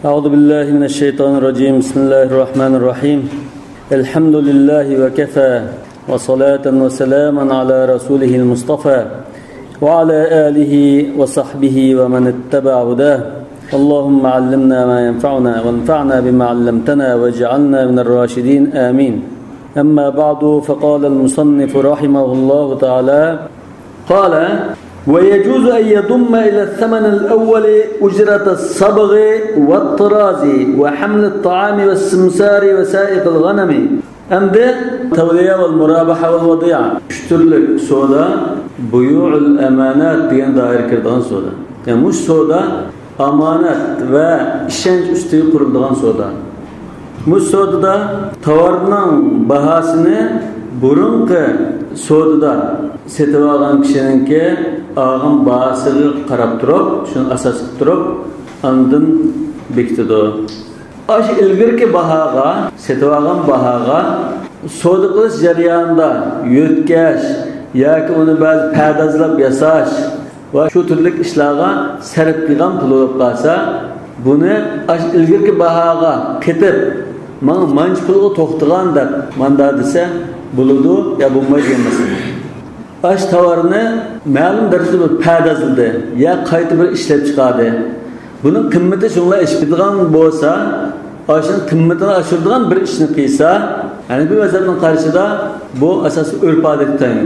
أعوذ بالله من الشيطان الرجيم بسم الله الرحمن الرحيم الحمد لله وكفى وصلاة وسلاما على رسوله المصطفى وعلى آله وصحبه ومن اتبع هداه اللهم علمنا ما ينفعنا وانفعنا بما علمتنا واجعلنا من الراشدين آمين أما بعد فقال المصنف رحمه الله تعالى قال ويجوز أن يضم إلى الثمن الأول أجرة الصبغ والطراز وحمل الطعام والسمسار وسائق الغنم أمد تولية والمرابحة والوضيعة اشترلك سودا بيوع الأمانات ديان دائر كردان سودا يعني مش سودا أمانات وإشنج üstü kurulduğun soda. Bu sodada tavarının bahasını burunki sodada setip algan kişininki ağın bahasını qarab turib, şunu asas qilib turib, andın bekitidi. Aş ilgirki bahaga, setip algan bahaga soda qilish jarayonida yötkash yoki uni ba'zi pardozlab yasash va shu turli ishlarga sarf qilgan pul bo'lib qolsa, buni aş ilgirki bahaga ketib, mana manch pulga to'xtagan deb manda desa bo'ladi ya bo'lmaydi emasmi? Aş tovarni ma'lum darajada pardozladi ya qayta bir ishlab chiqadi. Buning qimmati shunga ishqidigan bo'lsa, aşın qimmatini oshiradigan bir ishni qilsa, yani bu mazhabning qarshida bu asosi urf odatdan.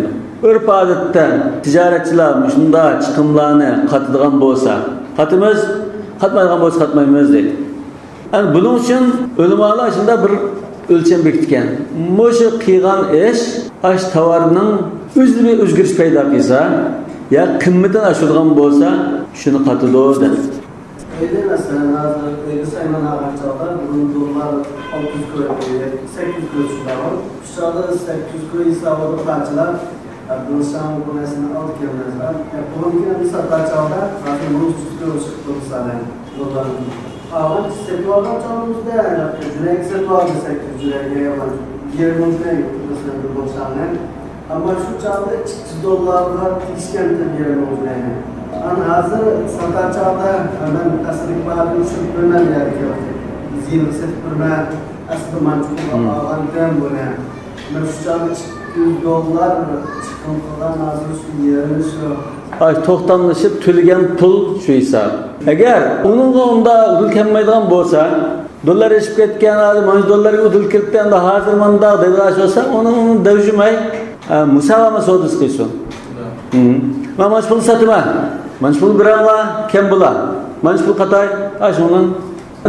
Urf odatda tijoratchilar shunda chiqimlarni qatadigan bo'lsa, qatimiz, qatmaydigan bo'lsa qatmaymiz deydi. Yani bunun için ulamolar shunda bir o'lcham bekitgan. Mushu qilgan ish ash tovarning o'zida bir o'zgarish paydo qilsa, ya qimmatini oshiradigan bo'lsa, shuni qatadi dedi. Mesela öyle sayman ağaçlarda bunun dolar 600 kilo, 800 kilo var. Şu anda 800 kilo hesabı parçalar. Bunun şan konusundan alt kilometre. Bunun bir satacağında zaten bunu 300 kilo çıktı sana dolar. Ama setuadan çoğumuzda direkt setuadan 800 liraya var. 20 liraya mesela bu şanlar. Ama şu çağda 200 dolarlar iskender 20 liraya. An hazır satacağında hemen asırlık bağlı şükründen gerekiyor. Zil sıfırma asıl mantıklı ağırlıktan bu ne? Mesela $200 çıkıntıdan hazır şu yerini şu. Ay to'xtamlashib to'lagan pul shu hisob. Agar uningda udul kelmaydigan bo'lsa, dollar eshib ketgan, mana dollarga udul ketganda hozir manda degash bo'lsa, uni davjimay musavama sodasi qilsin. Mana pul satma. Mana pul birala kim bo'lar? Mana pul qatay, ashundan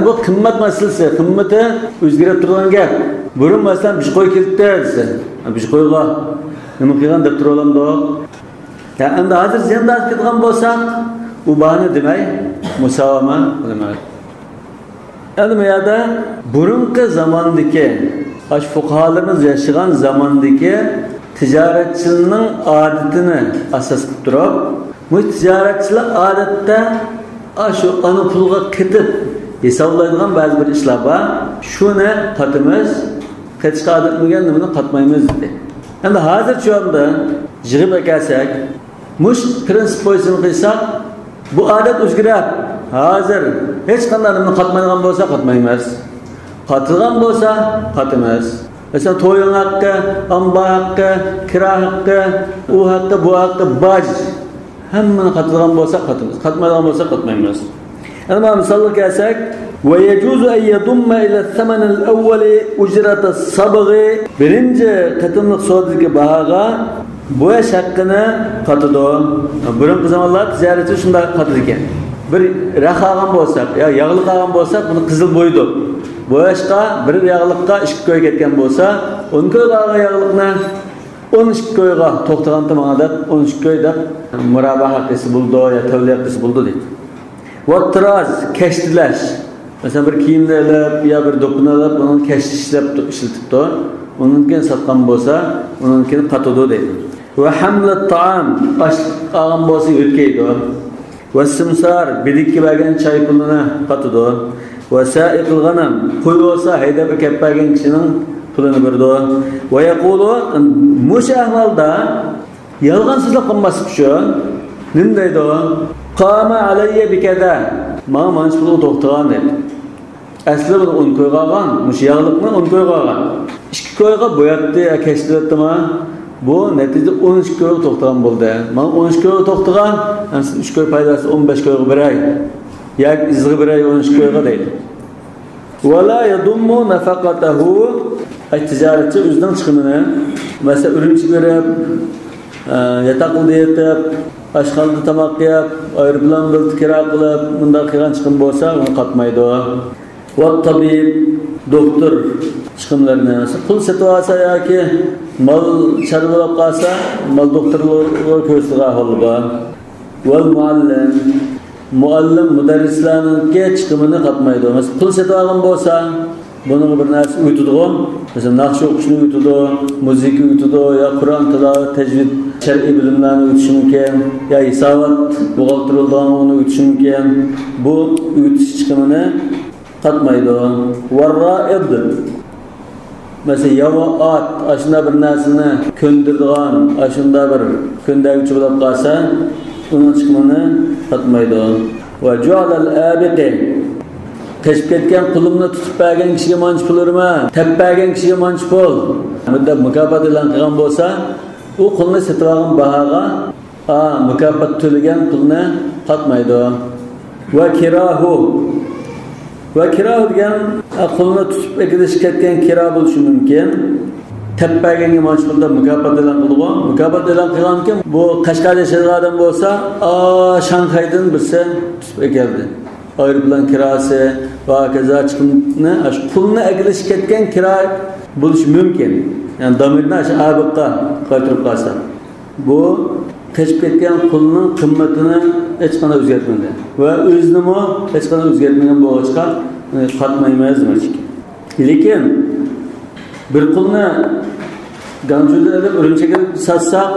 bu qimmat masalasi, qimmati o'zgarib turgan gap. Burun masalan bir qo'y keldi desa, bir qo'yga nima qilgan deb turalamdi. Ya endi hozir ziyonda ketgan bo'lsak, u bahona demay, musavama demay. Endi bu yerda burungi zamondagi, ash fuqarolarimiz yashagan zamondagi tijoratchining odatini asos qilib turib, bu tijoratchilar odatda shu ana pulga ketib hisoblaydigan ba'zi bir ishlar bor. Shuni qatimiz, qatishga odatmagan nimani qatmaymiz dedi. Endi hozir shu anda yig'ib ekansak, mush prinsip bo'yicha qilsak, bu odat o'zgarib, hozir hech qanday nimani qatmaydigan bo'lsa qatmaymiz. Qatilgan bo'lsa qatimiz. Mesela to'yin haqqi, amba haqqi, kira haqqi, u haqqi, bu haqqi, baj hammani qatilgan bo'lsa qatimiz, qatmaydigan bo'lsa qatmaymiz. Endi misolga kelsak, va yajuzu an yadumma ila thaman al-awwal ujrat as-sabgh birinchi qatimliq sodagi bahoga bo'yash haqqini qatadi. Burungi zamonlar tijoratchi shunday qatadi ekan. Bir raxagan bo'lsak, yo yog'li qolgan bo'lsak, buni qizil bo'ydi. Bo'yashqa bir yog'liqqa 2 ko'y ketgan bo'lsa, 10 ko'y qolgan yog'liqni 12 ko'yga to'xtagan tomonda 12 ko'y deb murabaha qilsa bo'ldi yo tavliya qilsa bo'ldi deydi. Va tiraz kashtilash. Mesela bir kiyimni olib yo bir do'qni olib, uni kashtishlab ishlatibdi. Uningkin sotgan bo'lsa, uningkin qatadi deydi. Va hamlat ta'am osh qolgan bo'lsa o'tkaydi. Va simsar bidikki bergan choy pulini qatadi. Va sa'iqul g'anam qo'y bo'lsa haydab kelib bergan kishining pulini berdi. Va yaqulu mush ahvolda yolg'on so'zlab qolmaslik uchun nima deydi? Qama alayya bikada. Ma manch pul to'xtagan deydi. Asli bunu 10 koyga algan, muş yağlıkni 10 koyga algan. 2 koyga boyatdı, keştiretdimi? Bu neticede 13 koyga to'xtagan bo'ldi. Mana 13 koyga to'xtagan, yani 3 koy paydasi 15 koyga beray. Yak izg'i beray 13 koyga deydi. Ve la yadummu nafaqatahu ticaretçi özden çıkımını mesela ürünçü görüp yataklı yetip aşkaldı tamak yap ayrılan bir kira kılıp bunda kıran çıkım bolsa onu katmaydı o. Ve tabib doktor çıkımlarını pul setuvasa ya ki mal çarılap kalsa mal doktorluğu köstüğü aholuba. Ve muallim müderrislerinin çıkımını katmaydı. Mesela pul setuvağın bolsa bunun bir narsa uyutuduğum, mesela nakşi okuşunu uyutuduğu, müzik uyutuduğu, ya Kur'an tilavet, tecvid, şer'i bilimlerini uyutuşu mümkün, ya hisabat, buğaltırıldığını onu uyutuşu mümkün. Bu uyutuş çıkımını katmaydı. Varra'id. Mesela yava at, aşında bir narsını köndirdiğin, aşında bir köndəgüçü bulab kalsa, onun çıkımını katmaydı. Ve cu'alal abiqi. Teşvik etken pulumni tutib bergan kishiga manch pul urma, tep bergan kishiga manch pul. Mudda mukofot e'lon qilgan bo'lsa, u pulni sotib olgan bahoga mukofot to'lagan pulni qatmaydi. Va kirahu. Va kirahu degan pulni tutib ekilish ketgan kira bo'lishi mumkin. Tep berganga manch pulda mukofot e'lon qilgan. Mukofot e'lon qilgan kim? Bu Qashqarda yashagan odam bo'lsa, Shanxaydan birsi tutib ekeldi. Ayrılan kirası ve keza çıkımını, pulunu ekiliş ketken kira buluş mümkün. Yani damirden aşağı abıqqa qaytırıp kalsa. Bu teşvik etken pulunun kıymetini hiç kana özgertmedi. Ve özünümü hiç kana özgertmeden bu açıqa katmaymayız mı? Lekin bir pulunu gamcıda edip ürünçeğe satsak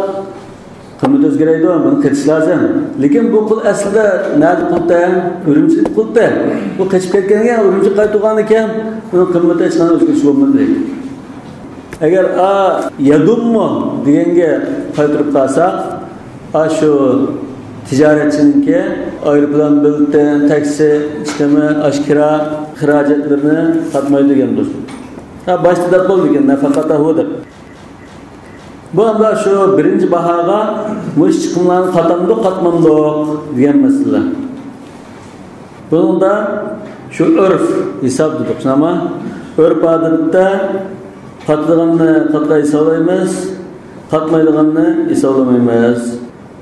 kıymet özgüreydi o, bunu ketiş lazım. Lekin bu pul aslında nerede pulda? Ürümçi pulda. Bu kaçıp ketkenken, ürümçi qaytırgan eken, bunun kıymeti hiç kana özgürlüğü olmadı deydi. Eğer yadummu degenge qaytırıp kalsak, şu ticaretçininki ayrılan biletten, taksi, işlemi, aşkira, xiracetlerini katmayı degen dostum. Başta da bol degen, nafaqatahu'dur. Bu anda şu birinci bahaga muş çıkımlarını katamdı katmamdı diyen mesele. Bunun da şu örf hesap tutup ama örf adette katladığını katkayı hesaplaymayız, katmaydığı hesaplamayız.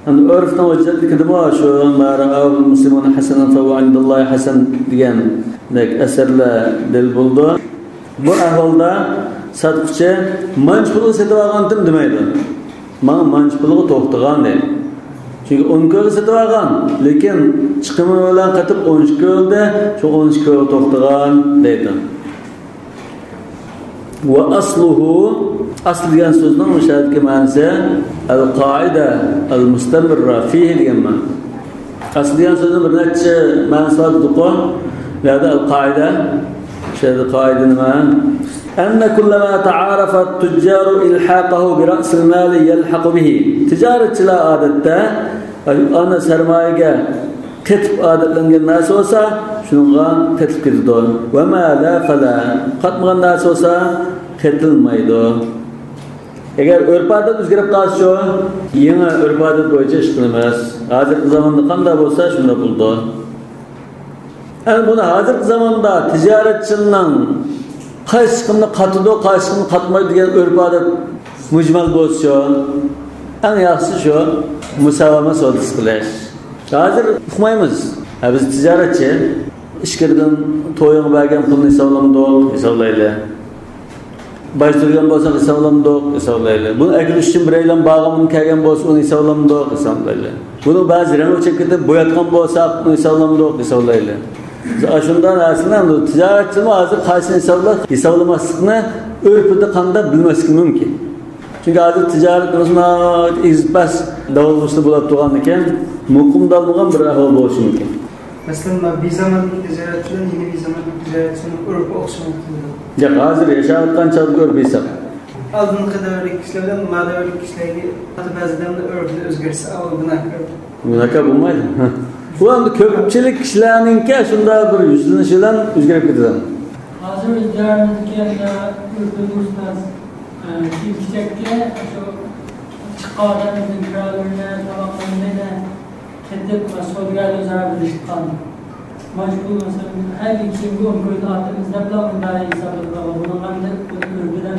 Yani örften vecdet ki de bu şu ma'ra'ul muslimun hasanan fa indallahi hasan diyen eserle del buldu. Bu ahvalda satqıcı manch pulu setib olgandim demaydi. Mana manch puluga to'xtagan deydi. Çünkü 10 ko'l setib olgan, lekin chiqimi bilan qatib 13 ko'lda, shu 13 ko'l to'xtagan deydi. Ve asluhu asl degan so'zning mushadki ma'nosi al-qoida al-mustamirra fihi degan ma'no. Asl degan so'zning bir necha ma'nosi bor. Ya'ni al-qoida şeyde qaida nima? أن كلما تعارف التجار إلحاقه برأس المال يلحق به. Ticaretçiler adette ana sermayege ketip adetlengen nas olsa şunga ketip gidiyor. Ve ma la fala qatmagan nas olsa ketilmaydi. Eğer örf adet o'zgarib qolsa, yangi örf adet bo'yicha ish qilamiz. Hozirgi zamonda qanday bo'lsa shunda bo'ldi. Yani bunu hozirgi zamonda ticaretçinin qaysi chiqimni qatidi, qaysi chiqimni qatmaydi degan urf odat mujmal bo'lsa, eng yaxshisi shu musavvama savdosi qilish. Hozir uqmaymiz. Biz tijoratchi ishkirdan to'yiga bergan pulni hisoblaydi. Başturgan bo'lsa hisoblaydi. Buni akilish uchun biraylan bag'imni kelgan bo'lsa, uni hisoblaydi. Buni ba'zi rang o'chib ketib bo'yatgan bo'lsa, uni hisoblaydi. Şundan aslında ticaretçinin hazır kaysını hesaplamasını örpüde kanda bilmesi mümkün. Çünkü hazır ticaret konusunda izbas davullusunu bulup doğan iken mukum dalmagan bir ahval oluşu mümkün. Mesela bir zaman ticaretçinin yeni bir zaman ticaretçinin örpü oluşu mümkün. Ya hazır yaşadıktan çaldık örpü hesap. Aldığın kadarlık kişilerden madevilik kişileri bazılarında örpüde özgürse ama günahkar. Günahkar bulmaydı. Bu anda ko'pchilik kishilarningki shunda bir yuzlanishi bilan o'zgarib ketadi. Hozir o'zlarimizga o'rtadursiz kiyim-kechakka shu chiqqanimizning kiralarini, tovoqlarini ketib savdogarlar zararli chiqqan. Majbur masalan har ikki kun ko'rdi ortimizda bilan bunday hisoblar buni qanday o'rbidan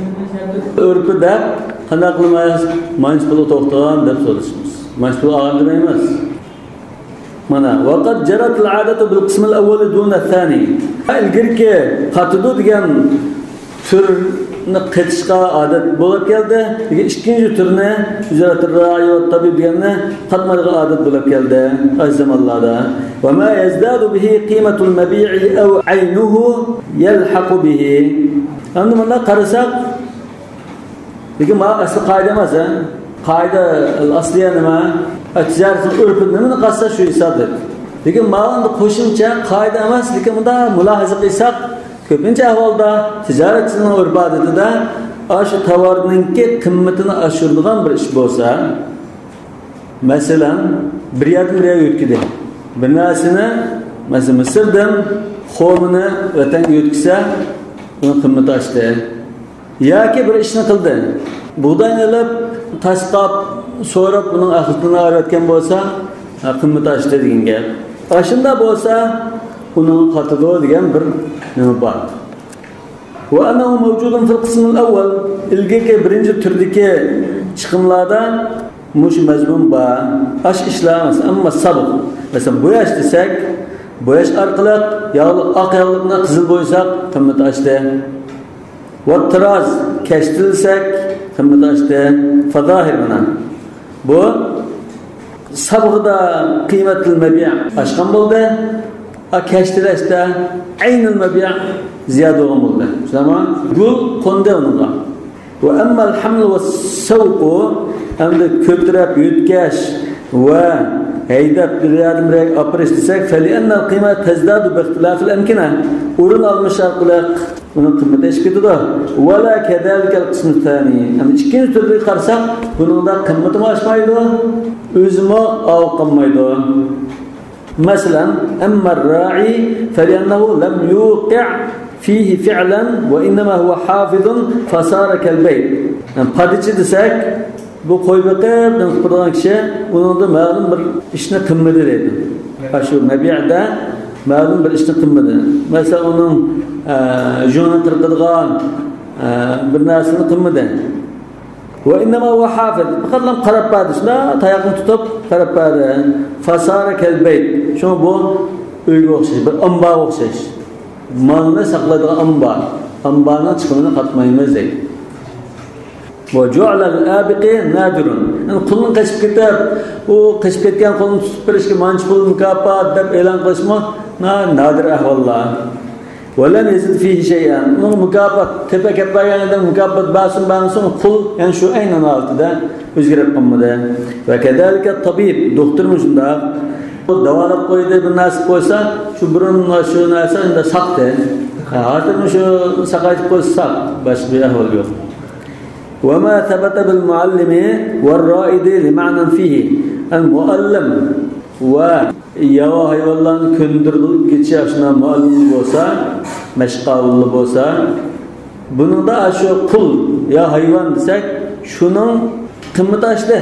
O'rpida qanday qilmaymiz? Majbur to'xtagan deb so'rashimiz. Majbur oldim emas. Mana vaqt jarat al-'adatu bil qism al-awwal dun al-thani. Ilgirki qatidu degan turni qetishga odat bo'lib keldi. Ikkinchi turni ijratul ra'i va tabib deganni qatmadiga odat bo'lib keldi zamonlarda. Va ma yazdadu bihi qimatul mabi'i aw 'aynuhu yalhaqu bihi. Endi bunda qarasak, lekin ma asli qoida emas, qoida al-asliya nima? Tijoratning urfi nimani qilsa shu hisobdir. Lekin ma'lum qo'shimcha qoida emas, lekin bunda mulohaza qilsak, ko'pincha ahvolda tijoratchining urf odatida shu tovarningki qimmatini oshiradigan bir ish bo'lsa, masalan, bir yerdan bir yerga o'tkazdi. Bir narsani, masalan, Misrdan xomini vatanga o'tkazsa, uni qimmati oshdi. Yoki bir ishni qildi. Bug'doyni olib, tasqab so'rab uning ahitini aratgan bo'lsa, qimmati oshdi degan gap. Ashunda bo'lsa, uning qatidi degan bir nima bor. Va anahu mavjudun fil qism al-awwal, ilgaki birinchi turdagi chiqimlarda mush mazmun bor. Ash ishlamas, ammo sabr. Masalan, bo'yash desak, bo'yash orqali yog'li oq yog'likni qizil bo'ysak, qimmati oshdi. Va tiroz kashtilsak, qimmati oshdi. Fazahir mana. Bu sabg'ida qiymatul mabi' oshgan bo'ldi. Kashtilashda aynul mabi' ziyoda bo'ldi. Shunami? Gul qo'nda unga. Va amma al-haml va as-sawq, hamda ko'tarib yutkash va haydab biriyadimrak opirish desak, fali'anna al-qiymat tazdadu bi ikhtilaf al-amkina. O'rin olmish orqali uni qimmati oshib ketadi. Va la kadalika al-qism al-thani. Ham ikkinchi turga qarasak, buningda qimmati oshmaydi, o'zimi olqolmaydi. Masalan, amma ar-ra'i fali'annahu lam yuqi' fihi fi'lan wa innama huwa hafizun fasara kal-bayt. Padichi desak, bu qo'y boqib qilgan kishi uningda ma'lum bir ishni qilmadi deydi. Shu mabi'da ma'lum bir ishni qilmadi. Masalan, uning joni qirqadigan bir narsani qilmadi. Va innama huwa hafiz. Faqat qarab badi, shuna tayoqni tutib qarab badi. Fasara kal-bayt. Shu bu uyga o'xshash, bir ombaga o'xshash. Malni saqlaydigan omba. Ombaning chiqimini qatmaymiz deydi. Va ju'ala al-abiqi nadirun. Qulni qachib ketib, u qachib ketgan qulni tutib berishga manch pul mukofot deb e'lon qilishmi? Nadir ahvollar. Va lam yazid fihi shay'an. Uni mukofot tepa-kepaganidan mukofot basin qul, ya'ni shu aynan altida o'zgarib qolmadi. Va kadalika tabib, doktor shunda davolab qo'ydi, bir narsa qo'ysa, shu burun shu narsa endi saqdi. Hozir shu saqaytib qo'ysa, boshqa bir ahvol yo'q. وما ثبت بالمعلم والرائد لمعنى فيه المعلم ويا hayvonlar ko'ndirib ketishashna ma'lum bo'lsa, mashqavli bo'lsa, buningda shu qul ya hayvon desak, shuning qimmati oshdi.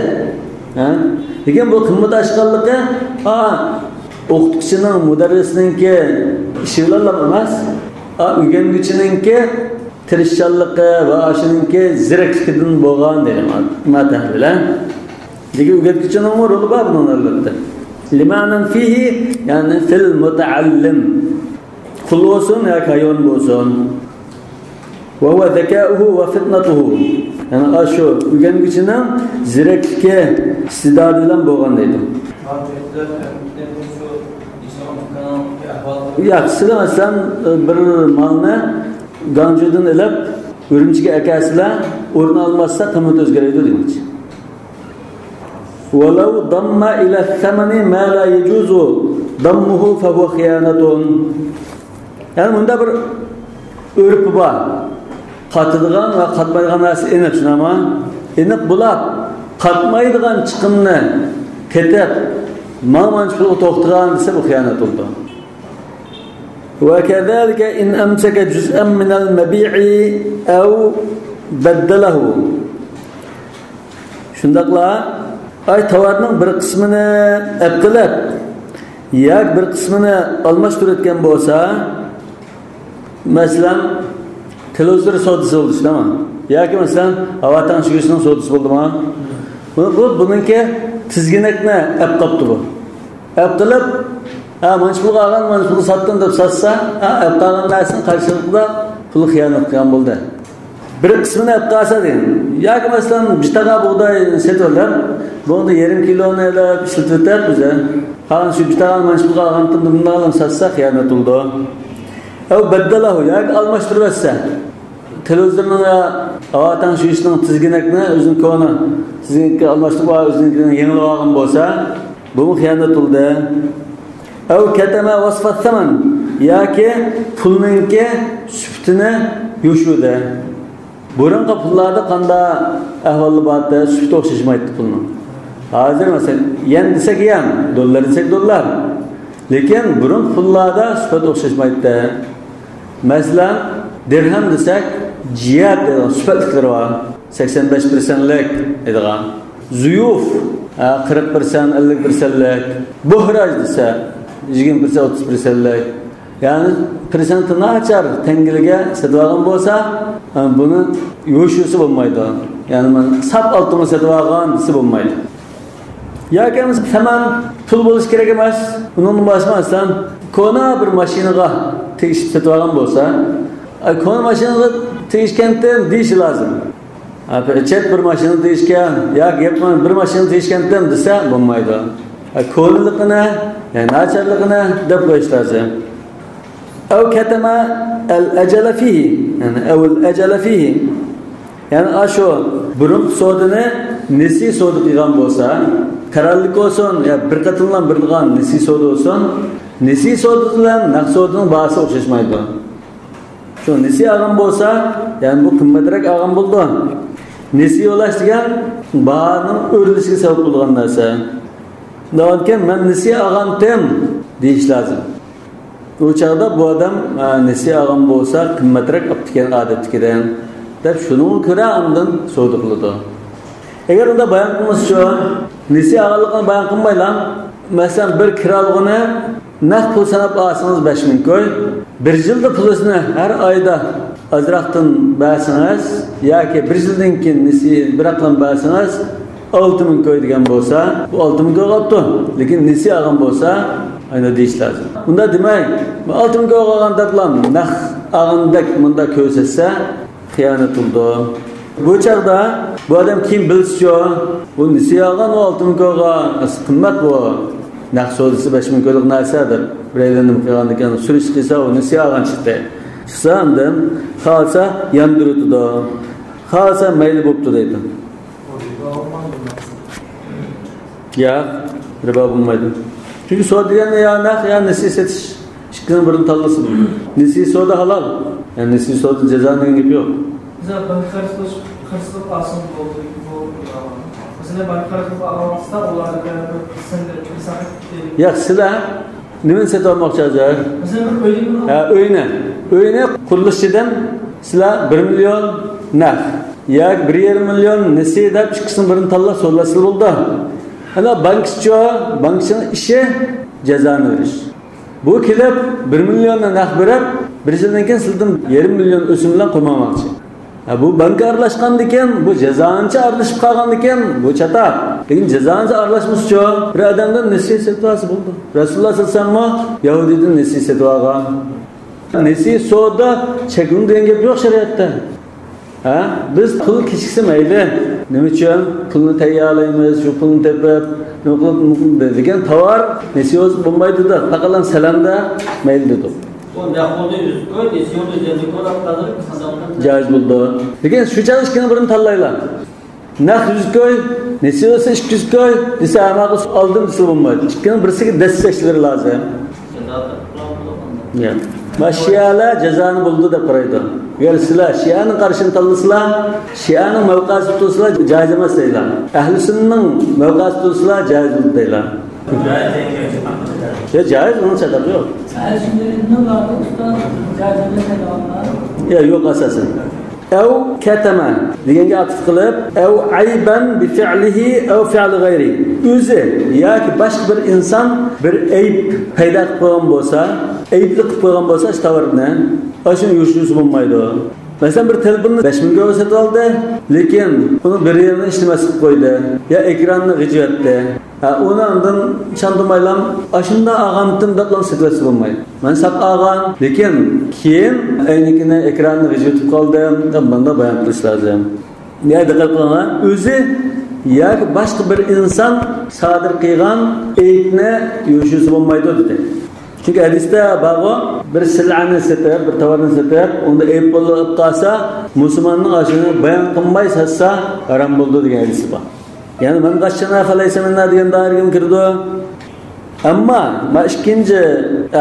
Lekin bu qimmati oshganligi o'qituvchining, mudarrisninki ishi bilan emas, o'rganuvchininki tirishchanligi va ashuninki zirakligidan bo'lgan deyman. Matahbilan. Lekin o'rgatuvchining roli bor buni albatta. Limanan fihi, ya'ni fil mutaallim. Qul bo'lsin yoki hayvon bo'lsin. Va huwa zakauhu va fitnatuhu. Ya'ni ashu o'rganuvchining zirakligi istidodi bilan bo'lgan deydi. Yaxshi masalan bir malni Ganjudan ilib Urumchiga akasilar o'rin olmasa qimmat o'zgaradi demoqchi. Walau damma ila thamani ma la yajuzu dammuhu fa huwa khiyanatun. Yani bunda bir urf bor. Qatadigan va qatmaydigan narsa aniq shunami? Aniq bo'lib, qatmaydigan chiqimni ketib Manç pulu to'xtagan desa bu xiyonat bo'ldi. وكذلك إن أمسك جزءا من المبيع أو بدله. Shundaqla ay tovarning bir qismini aqlab yoki bir qismini almashtirayotgan bo'lsa, masalan, televizor savdosi bo'ldi, shundami? Yoki masalan, havo tanshig'isining savdosi bo'ldimi? Buningki tizginakni olib qopti bu. Olib qilib, manchpul olgan, manchpul sotdim deb satsa, olib qolgan narsaning qarshiligida pul xiyonat qilgan bo'ldi. Bir qismini olib qolsa deyin. Yoki masalan, bitaga bug'doy setollar, bunda 1,5 kiloni olib ishlatib o'tadi biza. Qolgan shu bitaga manchpul olgan bundan satsa xiyonat bo'ldi. Aw baddalahu yoki almashtirib etsa. Televizorning avatan shu ishning tizginakni o'zining koni sizniki almashtirib o'zinikini yengilib olgan bo'lsa, bu xiyonat bo'ldi. Aw katama wasfat thaman yoki pulninki sifatini yo'shudi. Burungi pullarda qanday ahvoli borda sifat o'xshashmaydi pulning. Hozir masalan yen desak ham, dollar desak dollar. Lekin burun pullarda sifat o'xshashmaydi. Masalan, dirham desak jiyat sifatliklari bor. 85%lik edigan. Zuyuf 40%, 50%lik. Buhraj desa 20%, 30%lik. Yani persentini açar tengiliga sotib olgan bo'lsa, buni yo'shusi bo'lmaydi. Yani men sap oltinni sotib olgan desa bo'lmaydi. Yoki tamam pul bo'lish kerak emas. Undan boshqa kona bir mashinaga tegishib sotib olgan bo'lsa, kona mashinaga tegishgandan deyish lozim. Chet bir mashina tegishgan yoki bir mashina tegishgandan desa bo'lmaydi. Ko'nliligini, yani nacharligini deb qo'yish lozim. أو كتم الأجل فيه يعني أو الأجل فيه يعني أشو برم صودنا نسي صود قيام بوسا kararlılık olsun ya bir katından bir tıkan nesi sodu olsun nesi sodulan nak sodunun bahası okşaşmaydı. Şu nesi ağam bolsa yani bu kımmetrek ağam buldu. Nesi ulaştıgan bağının örülüşü sebep bulduğun narsa. Dağınken ben nesi ağam tem deyiş lazım. O çağda bu adam nesi ağam bolsa kımmetrek aptiken adetkiren deb şunun kıra andın sodukludu. Eğer onda bayan kılmış şu nesi ağalıqını bayan kılmaylan mesela bir kiralığını nak pul sanap alsanız 5.000 koy bir yılda pulusunu her ayda azraqtın bəsiniz ya ki bir yıldan ki nesi bir aqlan bəsiniz 6.000 koy degen bolsa bu 6.000 koy qaptı. Lekin nesi ağam bolsa ayna deyiş lazım. Bunda demək 6.000 koy qalğan deplan nak ağandek bunda köysetse xiyanat oldu. Bu çağda bu adam kim bilsiyor? Bu nesi ağan o 6.000 koyga kımmet bu. Nak sodisi 5.000 koyluq narsadır. Bireylerim kıyandırken sürüş kıysa o nesi ağan çıktı. Çıksa andım, kalsa yandırıdı da. Kalsa meyli buptu deydi. Ya, riba bulmaydı. Çünkü soda diyen ya nak ya nesi setiş. Şıkkının birini tallasın. Nesi soda halal. Yani nesi soda cezanın gibi yok. Mesela ben hırsızlık alsın bu mesela ben hırsızlık almazsa olardı ya silah nemin set olmoqchi hozir? Mesela Uyni qurilishchidan silah 1 million naq yoki 1,5 million nesi deb chiqsin birini tanlab so'rlasa bo'ldi. Ana bankchining ishi jazoni berish. Bu kelib 1 millionni naq berib, bir yildan keyin sizdan 1,5 million o'sim bilan qo'ymoqchi. Bu banka aralashgandan keyin bu jazonchi aralashib qolgandan keyin bu chata. Lekin jazonchi aralashmoqchi bir odamdan nesi setasi bo'ldi. Rasululloh sallallohu alayhi vasallam Yahudiydan nesi setib olgan. Nesi soda chekun degan gap yo'q shariatda. Biz pul kechiksa mayli. Nima uchun pulni tayyorlaymiz, shu pulni tepib, degan tovar nesi o'z bo'lmaydi-da, faqat salamda mayli dedi. Caiz buldu. Lekin şu çalışkını birini tanlaylar. Nak 100 koy, nesi olsa 200 koy, dese amağı aldım dese bulmaydı. İkinin birisi destekçileri lazım. Ya. Şialar cezanı buldu da paraydı. Gerisiler Şia'nın karşını tanlısılar, Şia'nın mevkası tutuslar caiz emas deyler. Ehl-i Sünnet'in mevkası tutuslar caiz buldu deyler. Ya caiz, onun sadaqı yok. Şimdi ne var usta? Cazibesi de var. Ya yok asasen. Ev keteme degenge atıf qilib, ev ayban bi fi'lihi ev fi'li gayri. O'zi yoki boshqa bir inson bir ayb paydo qilib qo'ygan bo'lsa, aybli qilib qo'ygan bo'lsa, tovarni ashuni yurishimiz bo'lmaydi. Mesela bir telefonni 5000 ga sotib oldi, lekin uni bir yerda ishlamas qilib qo'ydi. Ya ekranni g'ijvatdi. Uni undan chandimaylam, ashunda ag'antim deb sotib bo'lmaydi. Men sap olgan, lekin keyin aynikini ekranni g'ijvatib qoldim deb bunda bayon qilish lozim. Ne diqqat qiling, o'zi yoki boshqa bir inson sodir qilgan aybni yurishisi bo'lmaydi dedi. Çünkü hadiste bağı bir silahını satıb, bir tovarını satıb, onda ayıp bo'lib qolsa, musulmonning oshini bayon qilmay satsa harom bo'ldi degan hadis bor. Ya'ni men qachana falaysa minna degan dairga kirdi. Ammo ikkinchi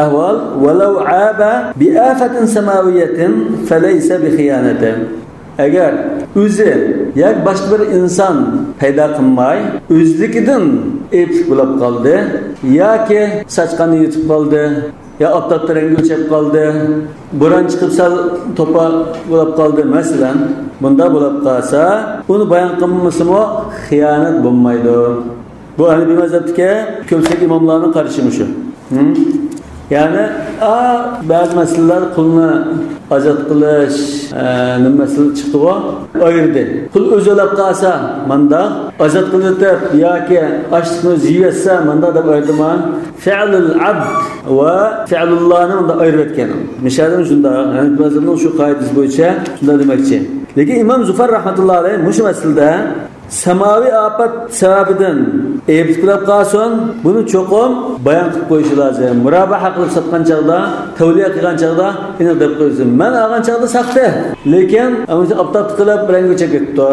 ahvol walau aba bi afatin samawiyatin falaysa bi xiyanatin. Agar o'zi yoki boshqa bir inson paydo qilmay, o'zligidan ayb bo'lib qoldi yoki sochqani yutib qoldi, ya optotda rangi o'chib qoldi, bo'ron chiqib sal to'pa bo'lib qoldi, masalan, bunda bo'lib qolsa, uni bayon qilmasimi xiyonat bo'lmaydi. Bu Hanifi mazhabga ko'pchilik imomlarning qarashishi shu. Yani bazı meseleler kuluna azat qilish, nimasi chiqdi o ayirdi. Qul o'zlab qolsa, manda azat qilib yoki ochlikni yeysa, manda deb aytman. Fi'lul abd va fi'lullohni unda ayirib etgan. Mishadan shunda, yani mazhabning shu qoidasi bo'yicha shunda demoqchi. Lekin Imom Zufar rahmatullohi alayhi mush masalada samaviy afat sababidan ayb qilib qolsin, buni cho'qim bayon qilib qo'yish lozim. Murabaha qilib sotgan chaqda, tavliya qilgan chaqda uni deb qo'ysin. Men olgan chaqda saqta, lekin o'sha optat qilib rangi chekitdi.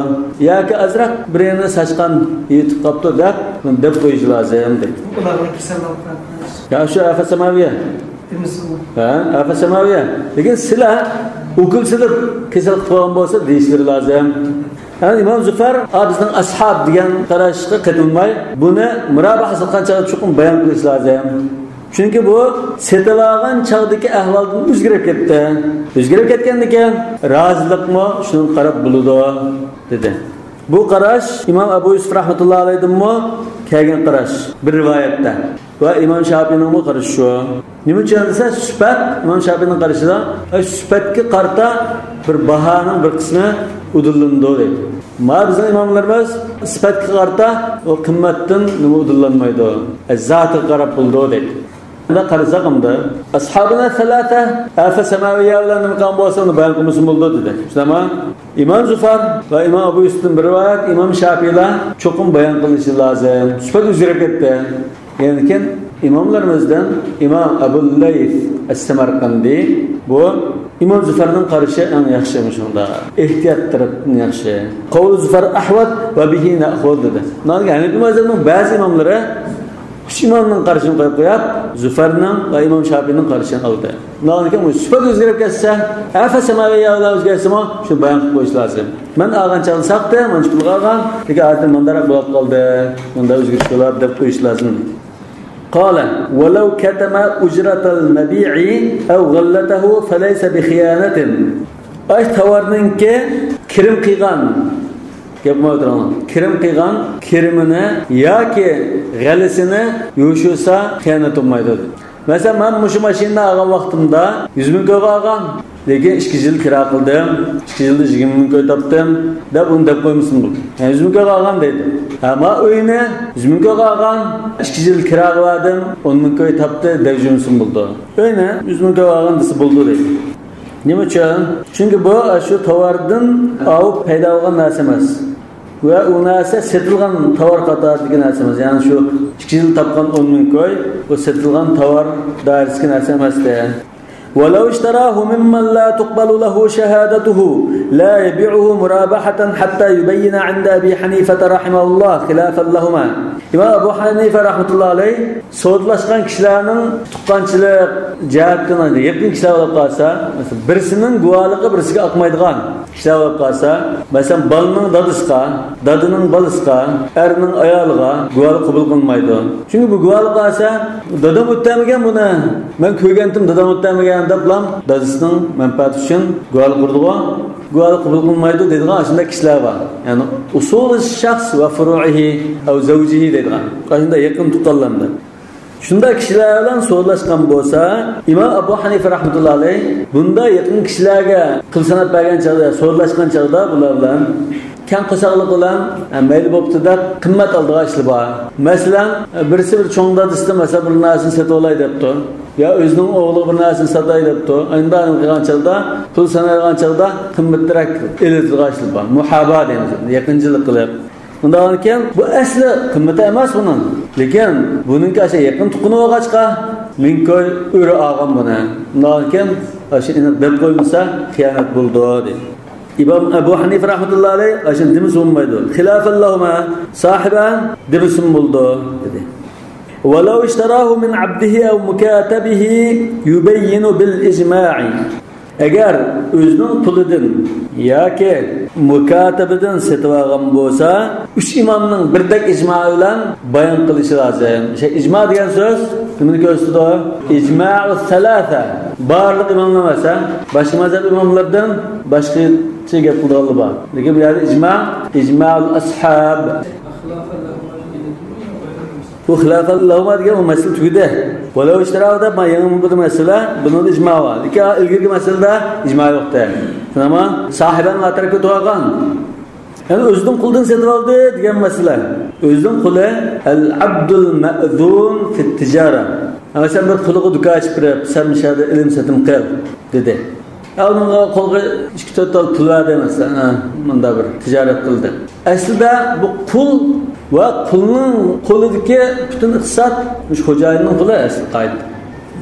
Yoki azroq birini sochgan yetib qopti deb qo'yish lozim dedi. Ularning kasallik Ya shu afat samaviya. Afat samaviya. Lekin sizlar ukul silib kasal qilgan bo'lsa deyishlar lozim. Yani İmam Zufar bizning ashab degan qarashga qatnamay, buni murabaha qilgan chaqda chuqur bayon qilish lozim. Chunki bu setilgan chaqdagi ahvoldan o'zgarib ketdi. O'zgarib ketgandan rozilikmi shuni qarab bo'ladi dedi. Bu qarash Imom Abu Yusuf rahmatullohi alayhi'mi kelgan qarash bir rivoyatda. Va Imom Shofiyning qarashi shu. Nima uchun desa, sifat Imom Shofiyning qarashida sifatga qarta bir bahoning bir qismi udullandı dedi. Ma bizning imomlarimiz sifatga qarta o qimmatdan nima udullanmaydi. Zotga qarab bo'ldi dedi. Unda qarsaqimda ashabuna salata afa samawiyya bilan qon bo'lsa bayon qilmoqchi bo'ldi dedi. Shunami Imom Zufar va Imom Abu Yusufning bir rivoyat Imom Shofiylar cho'qim bayon qilishi lozim. Sifat o'zgarib ketdi. Yani kim imomlarimizdan Imom Abu Layth as-Samarqandi bu İmam Zufar'ın qarışı eng yaxshi shunda. Ehtiyot tarafdan yaxshi. Qavl Zufar ahvat va bihi na'khud dedi. Nega Hanifi mazhabning ba'zi imomlari uch imomning qarashini qo'yib qo'yib, Zufarning va Imom Shofiyning qarashini oldi. Nega bu sifat o'zgarib ketsa, afa samaviyya bilan o'zgarsimi, shu bayon qilib qo'yish lozim. Men olgan chaqda saqta, men chiqib qolgan, lekin aytdim mandara bo'lib qoldi. Bunda o'zgarish bo'ladi deb qo'yish lozim. قال ولو كتم أجرة المبيع أو غلته فليس بخيانة. أي tovarning kirim qilgan kirim qilgan kirimini yoki g'alisini yuvishsa xiyonat bo'lmaydi. Mesela men mush mashinani olgan vaqtimda 100 ming ko'ga olgan, lekin 2 yil kira qildim, 2 yilda 20 ming ko'y topdim deb uni deb qo'ymisiz bu? 100 ming ko'ga olgan deydi. Ama uyni 100 ming ko'ga olgan, 2 yil kira qildim, 10 ming ko'y topdi deb jumsin bo'ldi. Uyni 100 ming ko'ga olgan desa bo'ldi deydi. Nima uchun? Chunki bu shu tovardan olib paydo bo'lgan narsa emas. Ve o narsa setilgan tovar qatoridagi narsa emas. Ya'ni shu 2 yil topgan 10 ming ko'y, o setilgan tovar dairasiga narsa emas-da. ولو اشتراه ممن لا تقبل له شهادته لا يبيعه مرابحة حتى يبين عند أبي حنيفة رحمه الله خلافا لهما. İmam Abu Hanife rahmetullahi aleyh so'zlashgan kishilarning tuqqanchilik jihatdan yaqin kishilar bo'lib qolsa, masalan, birisining guvohligi birisiga oqmaydigan kishilar bo'lib qolsa, masalan, bolaning dadisiga, dadining bolasiga, erning ayoliga guvohlik qabul qilmaydi. Chunki bu guvohlik qolsa, dadam o'tamagan buni, men ko'rgandim, dadam o'tamagan deb bilan dadisining manfaati uchun guvohlik qurdi-ku. Guvohlik qabul qilmaydi deydigan shunday kishilar bor. Ya'ni usul shaxs va furu'ihi aw zawjihi deydigan. Qanday yaqin tuqqanlarda. Shunday kishilar bilan so'zlashgan bo'lsa, Imom Abu Hanifa rahmatullohi alayh bunda yaqin kishilarga qilsanat bergan chog'da, so'zlashgan chog'da bular bilan kan qo'shaqlik bilan mayli bo'pti deb qimmat oldigan ishlar bor. Masalan, birisi bir cho'ng dadisida masalan bir narsani sotib olay debdi. Ya o'zining o'g'li bir narsani sotay debdi. Endi qilgan chog'da, pul sanalgan chog'da qimmatroq elitgan ishlar bor. Muhaba deymiz, yaqinchilik qilib. Bundan keyin bu asli qimmat emas buning. Lekin buning kaşe yaqin tuqqani bo'lg'achqa men ko'y o'ri olgan buni. Bundan keyin o'sha aniq deb qo'ymasa xiyonat bo'ldi dedi. İmam Abu Hanife rahmetullahi aleyh aşın demi sunmaydı. Hilafallahuma sahiben demi sun buldu dedi. وَلَوْ اشْتَرَاهُ مِنْ عَبْدِهِ اَوْ مُكَاتَبِهِ يُبَيِّنُ بِالْاِجْمَاعِ Eğer özünün puludan ya ki mukatabidan setvagan bolsa, üç imamның birdek icma bilen bayan kılışı lazım. İcma diyen söz, kimini gösterdi o? İcma'u salasa. Barlık imamlamasa, başka mazhab imamlardan başka şey yapıldığı var. Lekin bu yerde icma'ul ashab. Bu hilafallahuma degan o mesele tugidi. Walau ishtirada ma yangi bir mesele, bunun icma var. Lekin ilgirgi meselede icma yo'qda. Ama sahiben atarga to'g'an. Yani o'zining qulidan setib oldi degan mesele. O'zining quli al-abdul ma'zun fi tijara. Ama sen bir quliga duka ochib kirib, sen mishada ilm setim qil dedi. Onun qo'lga 2-4 tal pul berdi mesela, bunda bir tijorat qildi. Aslida bu pul va pulning qo'lidagi butun iqtisod mush xo'jayinning qo'li asl qayt.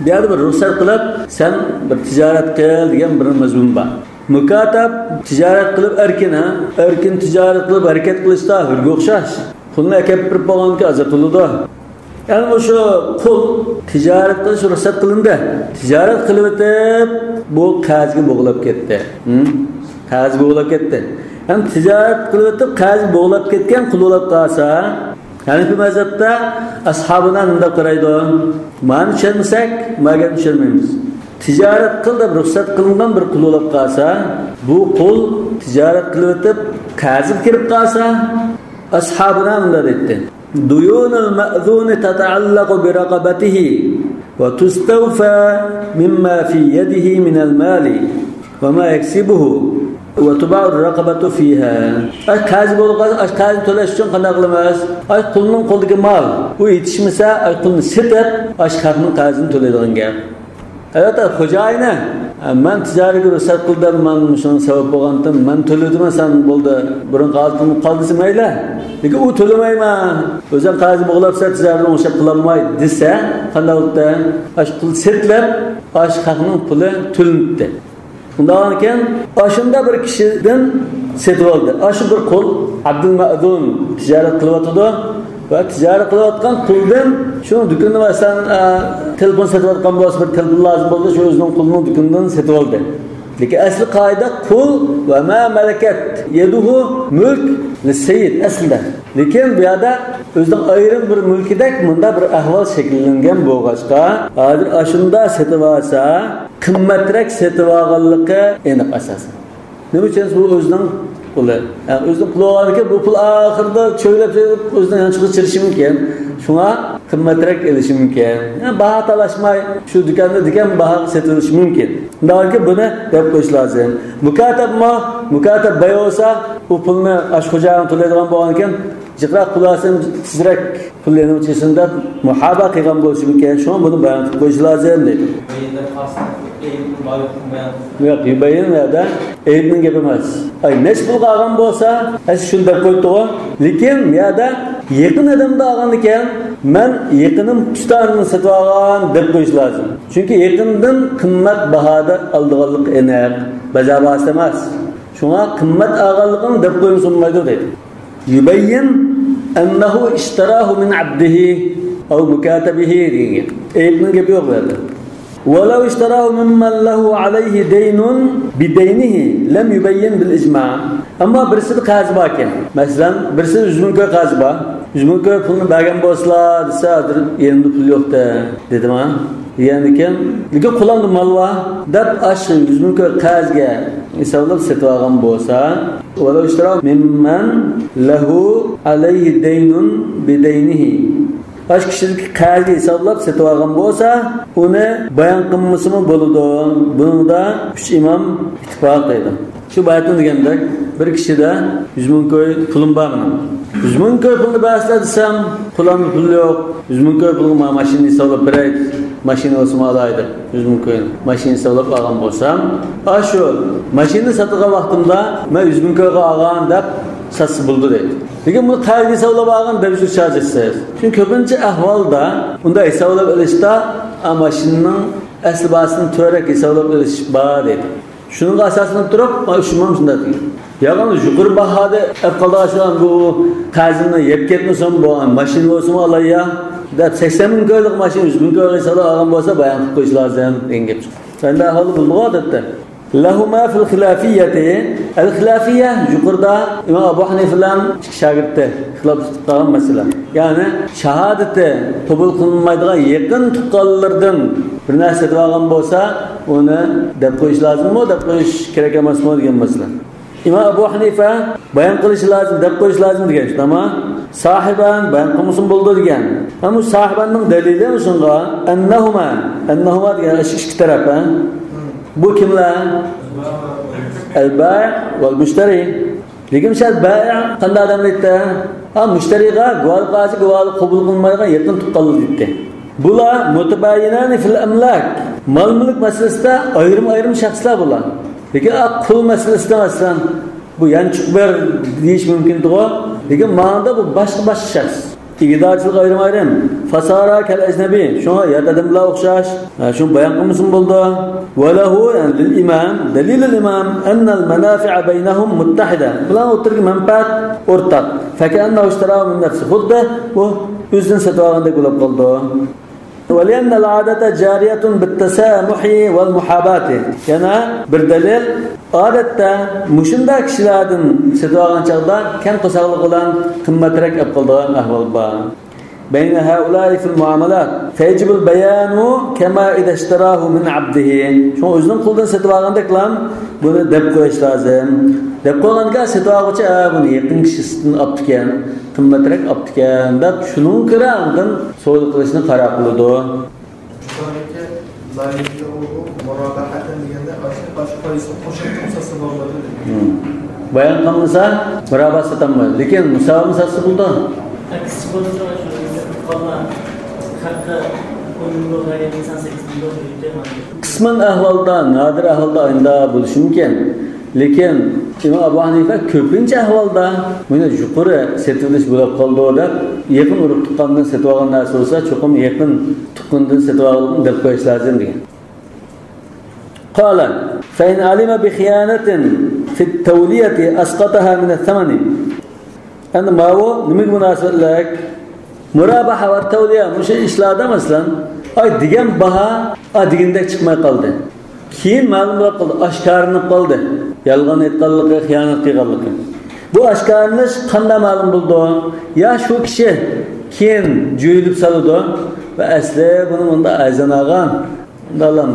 Bu yerda bir ruxsat qilib, sen bir tijorat qil degan bir mazmun bor. Mukatab tijorat qilib erkin tijorat qilib harakat qilishda hurga o'xshash. Pulni akab bir bo'lganki azatuludi. Yani şu pul ticaret qilish ruxsat qilindi. Tijorat qilib o'tib bu qazga bo'g'lab ketdi. Qaz bo'g'lab ketdi. Yani tijorat qilib o'tib qaz bo'g'lab ketgan qul bo'lib qolsa, Hanifi mazhabda ashabından unda qaraydi. Ma'ni tushunmasak, maga tushunmaymiz. Tijorat qil deb ruxsat qilingan bir qul bo'lib qolsa, bu qul tijorat qilib o'tib qazga kirib qolsa, ashabından unda dedi. ديون المأذون تتعلق برقبته وتستوفى مما في يده من المال وما يكسبه وتباع الرقبة فيها. كاذب olğan kazib to'lash uchun qanday qilamiz? Qulning qo'lidagi mol u yetishmasa, qulni setib, xalqning qazini to'laydigan gap. Albatta xo'jayini men tijoratga ruxsat qildim, men shuni sabab bo'lgandim, men to'ladim, sen bo'ldi, burun qaldisi mayli. Lekin u to'lamayman. O'zim qazi bo'g'labsa tijoratni o'xshab qila olmaydi desa, qanday bo'ldi? Pul setlab, xalqning puli to'linibdi. Undan keyin oshunda bir kishidan setib oldi. Oshi bir qul Abdul Ma'dun tijorat qilyotdi va tijorat qilayotgan quldan shuni do'konda masalan telefon sotayotgan bo'lsa, bir telefon lozim bo'ldi, shu o'zining qulining do'konidan setib oldi. Lekin asli qoida qul va ma malakat yaduhu mulk lis-sayyid aslida. Lekin bu yerda o'zining ayrim bir mulkidek bunda bir ahvol shakllangan bo'lg'achqa, hozir ashunda setib olsa, qimmatroq setib olganligi aniq asosan. Nima uchun bu o'zining puli? Yani o'zining puli olganki, bu pul oxirida cho'ylab o'zidan yanchiqib chirishi mumkin. Shunga qimmatroq elishi mumkin. Yani baho talashmay shu do'konda degan baho setilishi mumkin. Undan buni deb qo'yish lozim. Mukatab bay olsa, bu pulni xo'jayin to'laydigan bo'lgan ekan, jiqroq qulasin, tezroq pullarni o'chishida muhaba qilgan bo'lishi mumkin. Shuni buni bayon qilib qo'yish lozim deydi. Yo'q, yubayin da aybning gapi emas. Nesh pul qolgan bo'lsa, shunda qo'ydi. Lekin yerda yaqin odamda olgan ekan, men yaqinim pushtarini sotib olgan deb qo'yish lozim. Chunki yaqindan qimmat bahoda oldiganlik aniq, bajarmas emas. Shunga qimmat olganligini deb qo'yilmaydi deydi. Yubayyin ennehu ishtarahu min abdihi ev mukatabihi diye. Eğilinin gibi yok böyle. وَلَوْ اشْتَرَاهُ مِمَّنْ لَهُ عَلَيْهِ دَيْنٌ بِدَيْنِهِ لَمْ يُبَيِّنْ بِالْاِجْمَعِ. Ama birisi de qazı bakken. Mesela birisi 100 bin köy qazı ba. 100 bin köy pulunu bergen bolsa desa yerinde pul yok da dedim ha. Yani ki nega kullandı mal var deb aşkı 100 bin köy qazga hisoblab setib olgan bolsa وَلَوْ اشْتَرَاهُ مِمَّنْ لَهُ عَلَيْهِ دَيْنٌ بِدَيْنِهِ. Baş kişilik qazga hisoblab setib olgan bolsa uni bayon qilmasimi bo'ladi. Buni da 3 imom ittifoq qildi. Şu bayatın degandek bir kişide 100 bin köy pulum var mı? 100 bin köy pulunu bahsede desem kulağımda pul yok. 100 bin köy pulunu maşini salıp bir ay maşini olsun alaydı. 100 bin köy maşini salıp ağam olsam şu maşini satığa vaktimde ben 100 bin köy ağam dep satsı buldu deydi. Lekin bunu qayerga hisoblab olgan deb so'raysiz. Chunki ko'pincha ahvolda unda hisoblab olishda mashinning asli basini to'g'ri hisoblab olish bor deydi. Şunun asasını durup, şundan şunda değil. Yağın yukarı bahada arkadaşlar bu kazını yep ketmesin bu maşin olsun alayya. Da 80 bin köylük maşin 100 bin köylük sada ağam olsa bayan koyuş lazım engep. Ben de halı bulduğu adette. Lahuma fil khilafiyeti. El khilafiye yukarıda İmam Ebu Hanife'den şagirtte xilaf tuttuğum mesela. Yani şahadete tobul kılınmaydığa yakın tukallardan bir narsa doğan bolsa onu deb qo'yish lazımmı, deb qo'yish kerak emasmi degan masala. İmam Ebu Hanife bayon qilish lazım, deb qo'yish lazım degan. Ama sahiban bayon qilmasin bo'ldi degan. Ama sahibanning dalili shunga annahuma degan ikki taraf. Bu kimlar? El-bai' vel-mushtari. Lekin shart bai' qanday odam deydi? Mushtariga guvoh qazi guvoh qabul qilmaydigan yaqin tuqqanlar deydi. Bular mutabayyinani fil amlak. Mal-mulk masalasida ayrim shaxslar bular. Lekin qul masalasida masalan bu yanchiq bir deyish mumkin-ku. Lekin ma'noda bu boshqa shaxs. İgidacılık ayrım. Fasara kel ecnebi. Şuna yadadımla okşaş. Şunu bayan kılmışsın buldu. Ve lehu lil imam. Delilil imam. Ennel menafi'a beynehum muttahide. Bulan oturki menfaat ortak. Fekennehu işterahu min nefsi. Hudde bu üzün setuağında kulüp kaldı. وَلِيَنَّ الْعَادَةَ جَارِيَةٌ بِالتَّسَامُحِ وَالْمُحَابَاتِ. Yani bir delil adette muşunda kişilerden setuağın çağda ken kısaklık olan kımmetrek yapıldığın ahval var. بين هؤلاء في المعاملات فيجب البيان كما إذا اشتراه من عبده. Şu özünün kuldan setuağında kılan bunu dep koyuş lazım. Dep koyğanca setuağıça bunu yakın kişisinden aptıken, kımmetrek aptıken dep şunun kırandan soğuk kılışını qarab qiladi. Şuradaki layıklı olduğu muradahaten degende başka polisi qo'shib qilsa bo'ladi. Bayon qilmasa barabar satanmaydi. Lekin musobaqa satsa bo'ldi. Aksi bo'lsa Vallahi hakkı oyunlu gayet insan 8 milyon büyüdü. Kısmen ahvalda, nadir ahvalda ayında buluşu mümkün. Lekin İmam Ebu Hanife köpünce ahvalda bunu yukarı setiliş bulab kaldı da yakın uruk tuqqandan setib olgan narsa olsa çokum yakın tuqqandan setib olgan deb qo'yish lazım degan. Qala fa in alima bi xiyanatin fi at-tawliyati asqataha min ath-thamani. Endi mavu nima munosabatlik murabaha va tavliya mushu ishlarda masalan ay degan baha degandek chiqmay qoldi. Keyin ma'lum bo'lib qoldi, oshkorinib qoldi. Yolg'on aytganligi, xiyonat qilganligi. Bu oshkorinish qanday ma'lum bo'ldi? Ya shu kishi keyin jo'yilib soldi va asli buni bunda ayzanagan, undan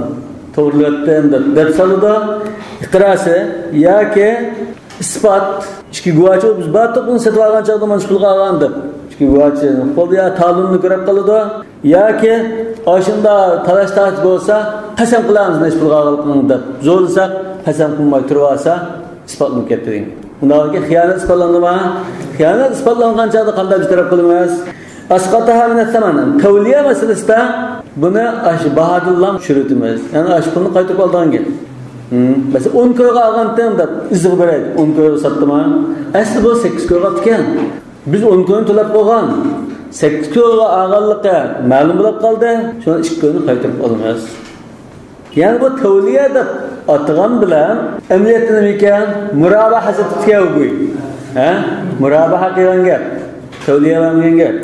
to'g'rilatdan deb soldi. Iqrosi yoki isbot ichki guvochi biz batibni setib olgan chog'da mana pul qolgan deb ichki guvochi qo'lda ya ta'limni ko'rib qoldi yoki oshunda talash-tartib bo'lsa qasam qilamiz mana pul qolgan deb zo'rlasak qasam qilmay turib olsa isbotni keltiring. Undan keyin xiyonat isbotlandimi? Xiyonat isbotlangan chog'da qanday bir taraf qilamiz? Asqataha min ath-thaman. Tavliya masalasida buni bahadillam shurutimiz. Ya'ni ashqini qaytib olgan gap. Mesela 10 köye algandan da izg'i beradi. 10 köye satdimi? Asli bu 8 köye atgan. Biz 10 köye to'lab qo'ygan. 8 köye alganlikka ma'lum bo'lib qoldi. Shuni 2 köye qaytarib olamiz. Yani bu tavliya deb atgan bilan amaliyotda nima ekan? Murabaha satib kelgu. Murabaha qilgan gap. Tavliya vermeyen gap.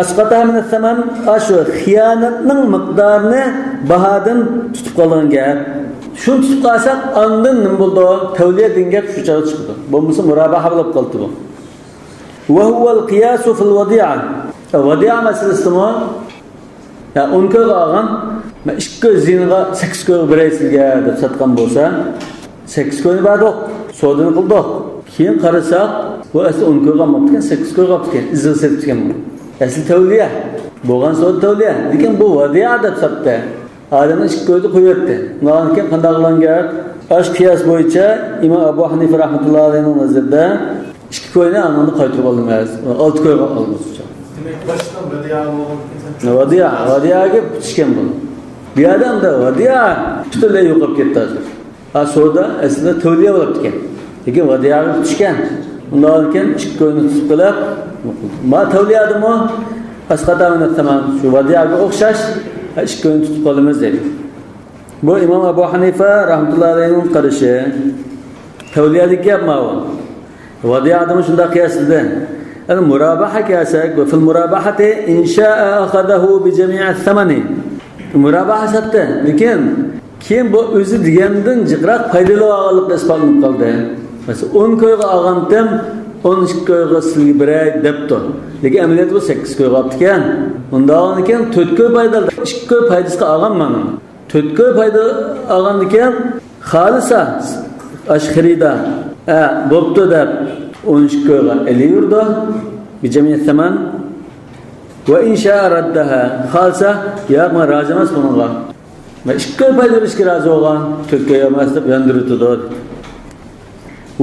Asqata min as-saman aşu xiyanatning miqdorini bahodan tutib qolgan gap. Shuni tutib qolsak, ondan nima bo'ldi? Tavliya degan gap shu joyga chiqdi. Bo'lmasa murabaha bo'lib qoldi bu. Va huwa al-qiyas fi al-wadi'a. Wadi'a masalasimi? Ya 10 ko'ga olgan, 2 ko'z zinga 8 ko'ga biraysilga deb sotgan bo'lsa, 8 ko'ni bardoq, sodini qildik. Keyin qarasak, bu asli 10 ko'ga olmabdi, 8 ko'ga olibdi. Izil setgan bu. Asli tavliya. Bo'lgan so'z tavliya. Lekin bu vadi'a deb sotdi. Adamning 2 ko'zni qo'yibdi. Undan keyin qanday qilingan? Ash qiyas bo'yicha Imom Abu Hanifa rahmatullohi alayhi nazarda 2 ko'yni anonni qaytarib olmas. 6 ko'yga olmas. Demak, boshdan vadi'a Vadiyaga tutishgan bu. Bu odamda vadi'a butunlay yo'qolib ketdi hozir. So'da aslida tavliya bo'lib ketgan. Lekin vadiyaga tutishgan. Undan keyin 2 ko'yni tutib qilib, ma tavliyadimi? Asqata min as-saman shu vadiyaga o'xshash 2 ko'yni tutib qolamiz dedi. Bu Imom Abu Hanifa rahmatullohi alayhining qarashi. Tavliyalik gap ma'lum. Vadiyadimi shunda qiyasida. Ana murabaha kelsak, va fil murabahati insha'a akhadahu bi jami' ath-thamani. Murabaha satda, lekin keyin bu o'zi degandan jiqroq foydali olganlik isbotlanib qoldi. Masalan, 10 ko'yga olgandim, 12 ko'yga silgi biray debdi. Lekin amaliyat bu 8 ko'yga olibdi ekan. Undan keyin 4 ko'y foydali, 2 ko'y foydasiga olganman. 4 ko'y foyda olgandan keyin xolisa ashxirida bo'pti deb 12 ko'yga eliyurdi. Bi jami' thaman va insha raddaha xolisa yo'q, men rozi emas bunga. Men 2 ko'y foyda berishga rozi bo'lgan, 4 ko'y emas deb yondirdi.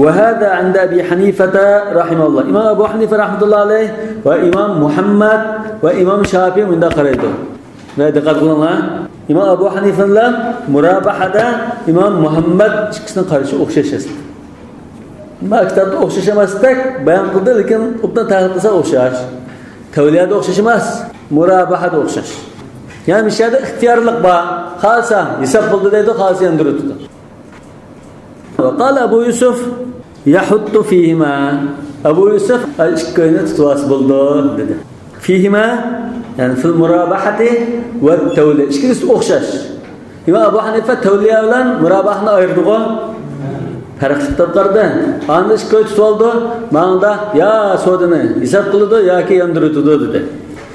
وهذا عند أبي حنيفة رحمه الله. إمام أبو حنيفة رحمة الله عليه وإمام محمد وإمام شافعي من دخلته. لا دقت قلنا إمام أبو حنيفة لا مرابحة إمام محمد شخصنا قارش أخشش. ما كتبت أخشش مستك بيان قدر لكن أبدا تاخذ أخشش. توليات أخشش ماس مرابحة أخشش. يعني مش هذا اختيار لك با خالصة يسبب ده خالصة يندرته. وقال أبو يوسف يحط فيهما. أبو يوسف أشكينة تواصل ده فيهما يعني في المرابحة والتولية. إشكيس أخشش. إمام أبو حنيفة تولية ولا مرابحنا أيردوه فرق تقدر. عند إشكيس تواصل ما عنده يا سودنا يسبب كله يا كي يندرته ده.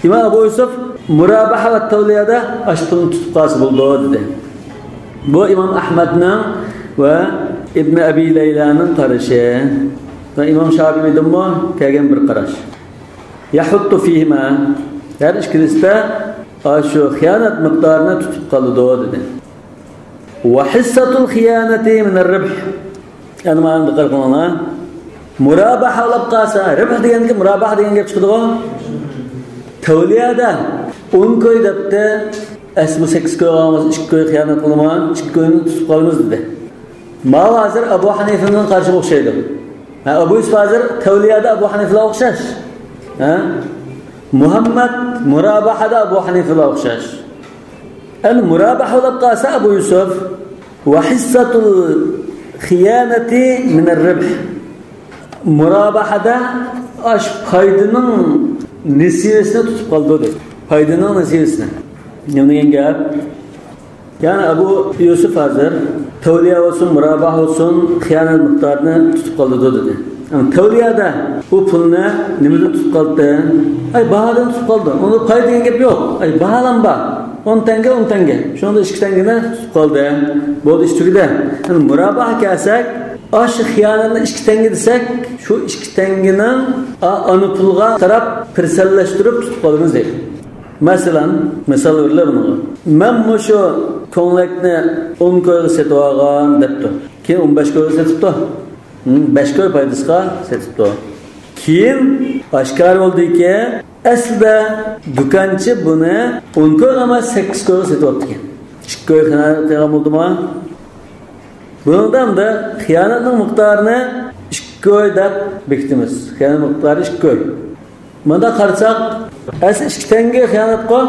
إمام أبو يوسف مرابحة والتولية ده أشتون تواصل ده. Bu İmam Ahmed'nin ve İbn Abi Leyla'nın qarashi ve İmam Şafii'nin mi kelgan bir qarash. Yahuttu fihima. Yani ishkilista shu xiyonat miqdorini tutib qoladi dedi. Wa hissatul xiyanati min ar-ribh. Yani ma'ni diqqat qilinglar. Murabaha olib qolsa, ribh deganga murabaha degan gap chiqadi-ku. Tavliyada 10 ko'y debdi, asli 8 ko'y olamiz, 2 ko'y xiyonat qilman, 2 ko'yni tutib qolamiz dedi. Ma hozir Abu Hanifa'ning qarshi o'xshaydi. Abu Yusuf hozir tavliyada Abu Hanifaga o'xshash. Muhammad murabahada Abu Hanifaga o'xshash. Al murabaha olib qolsa Abu Yusuf va hissatul xiyanati min ar-ribh. Murabahada ash foydaning nisbasini tutib qoldi. Foydaning nisbasini. Nima degan gap? Yani Abu Yusuf hazır tavliya olsun, murabah olsun, xiyonat miqdorini tutib qoldi dedi. Ama tavliyada bu pulni nimadan tutib qoldi? Ay bahodan tutib qoldi. Uni pay degan gap yo'q. Ay baholanba. 10 tanga, 10 tanga. Shunda 2 tangani tutib qoldi. Bo'ldi ish tugida. Yani murabah kelsak, ash xiyonatni 2 tanga desak, shu 2 tangani ana pulga qarab pirsallashtirib tutib qolamiz deydi. Masalan, misol veriladi. Men shu ko'nglakni 10 ko'yga setib olgan debdi. Keyin 15 ko'yga setibdi. 5 ko'y foydasiga setibdi. Keyin oshkor bo'ldiki, aslida do'konchi buni 10 ko'yga emas 8 ko'yga setibdi ekan. 2 ko'y xiyonat bo'ldimi? Bundan da xiyonatning miqdorini 2 ko'y deb bekitamiz. Xiyonat miqdori 2 ko'y. Bunda qarasak, asli 2 tanga xiyonat qo.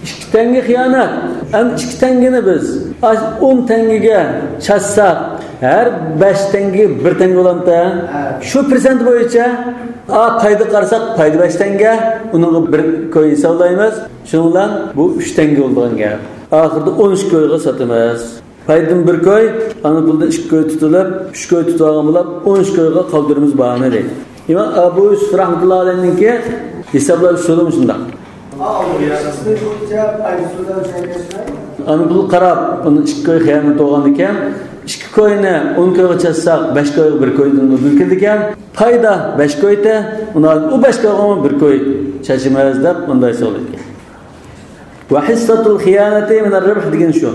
2 tanga xiyonat. Am 2 tangani biz 10 tangaga chassak, Her 5 tenge 1 tenge olamda. Şu persent boyunca payda qarsak payda 5 tenge, onun 1 koy hesaplaymiz. Şundan bu 3 tenge olgan gap. Ahırda 13 koyga satamiz. Paydan 1 koy, ana pulda 2 koy tutulib, 3 koy tutulgan bo'lib, 13 koyga qoldirimiz bana deydi. İmam Abu Yusuf rahmetullahi alayhinki hesaplar usulü şunda. Ana pul qarab, onu 2 koy xiyonat olgan ekan, 2 koyni 10 koyga çatsak, 5 koyga 1 koydan o'zilkirdi ekan, payda 5 koyda, o 5 koyga 1 koy çachimiz deb bunday so'raydi. Wa hissatul xiyanati min ar-ribh degan shu.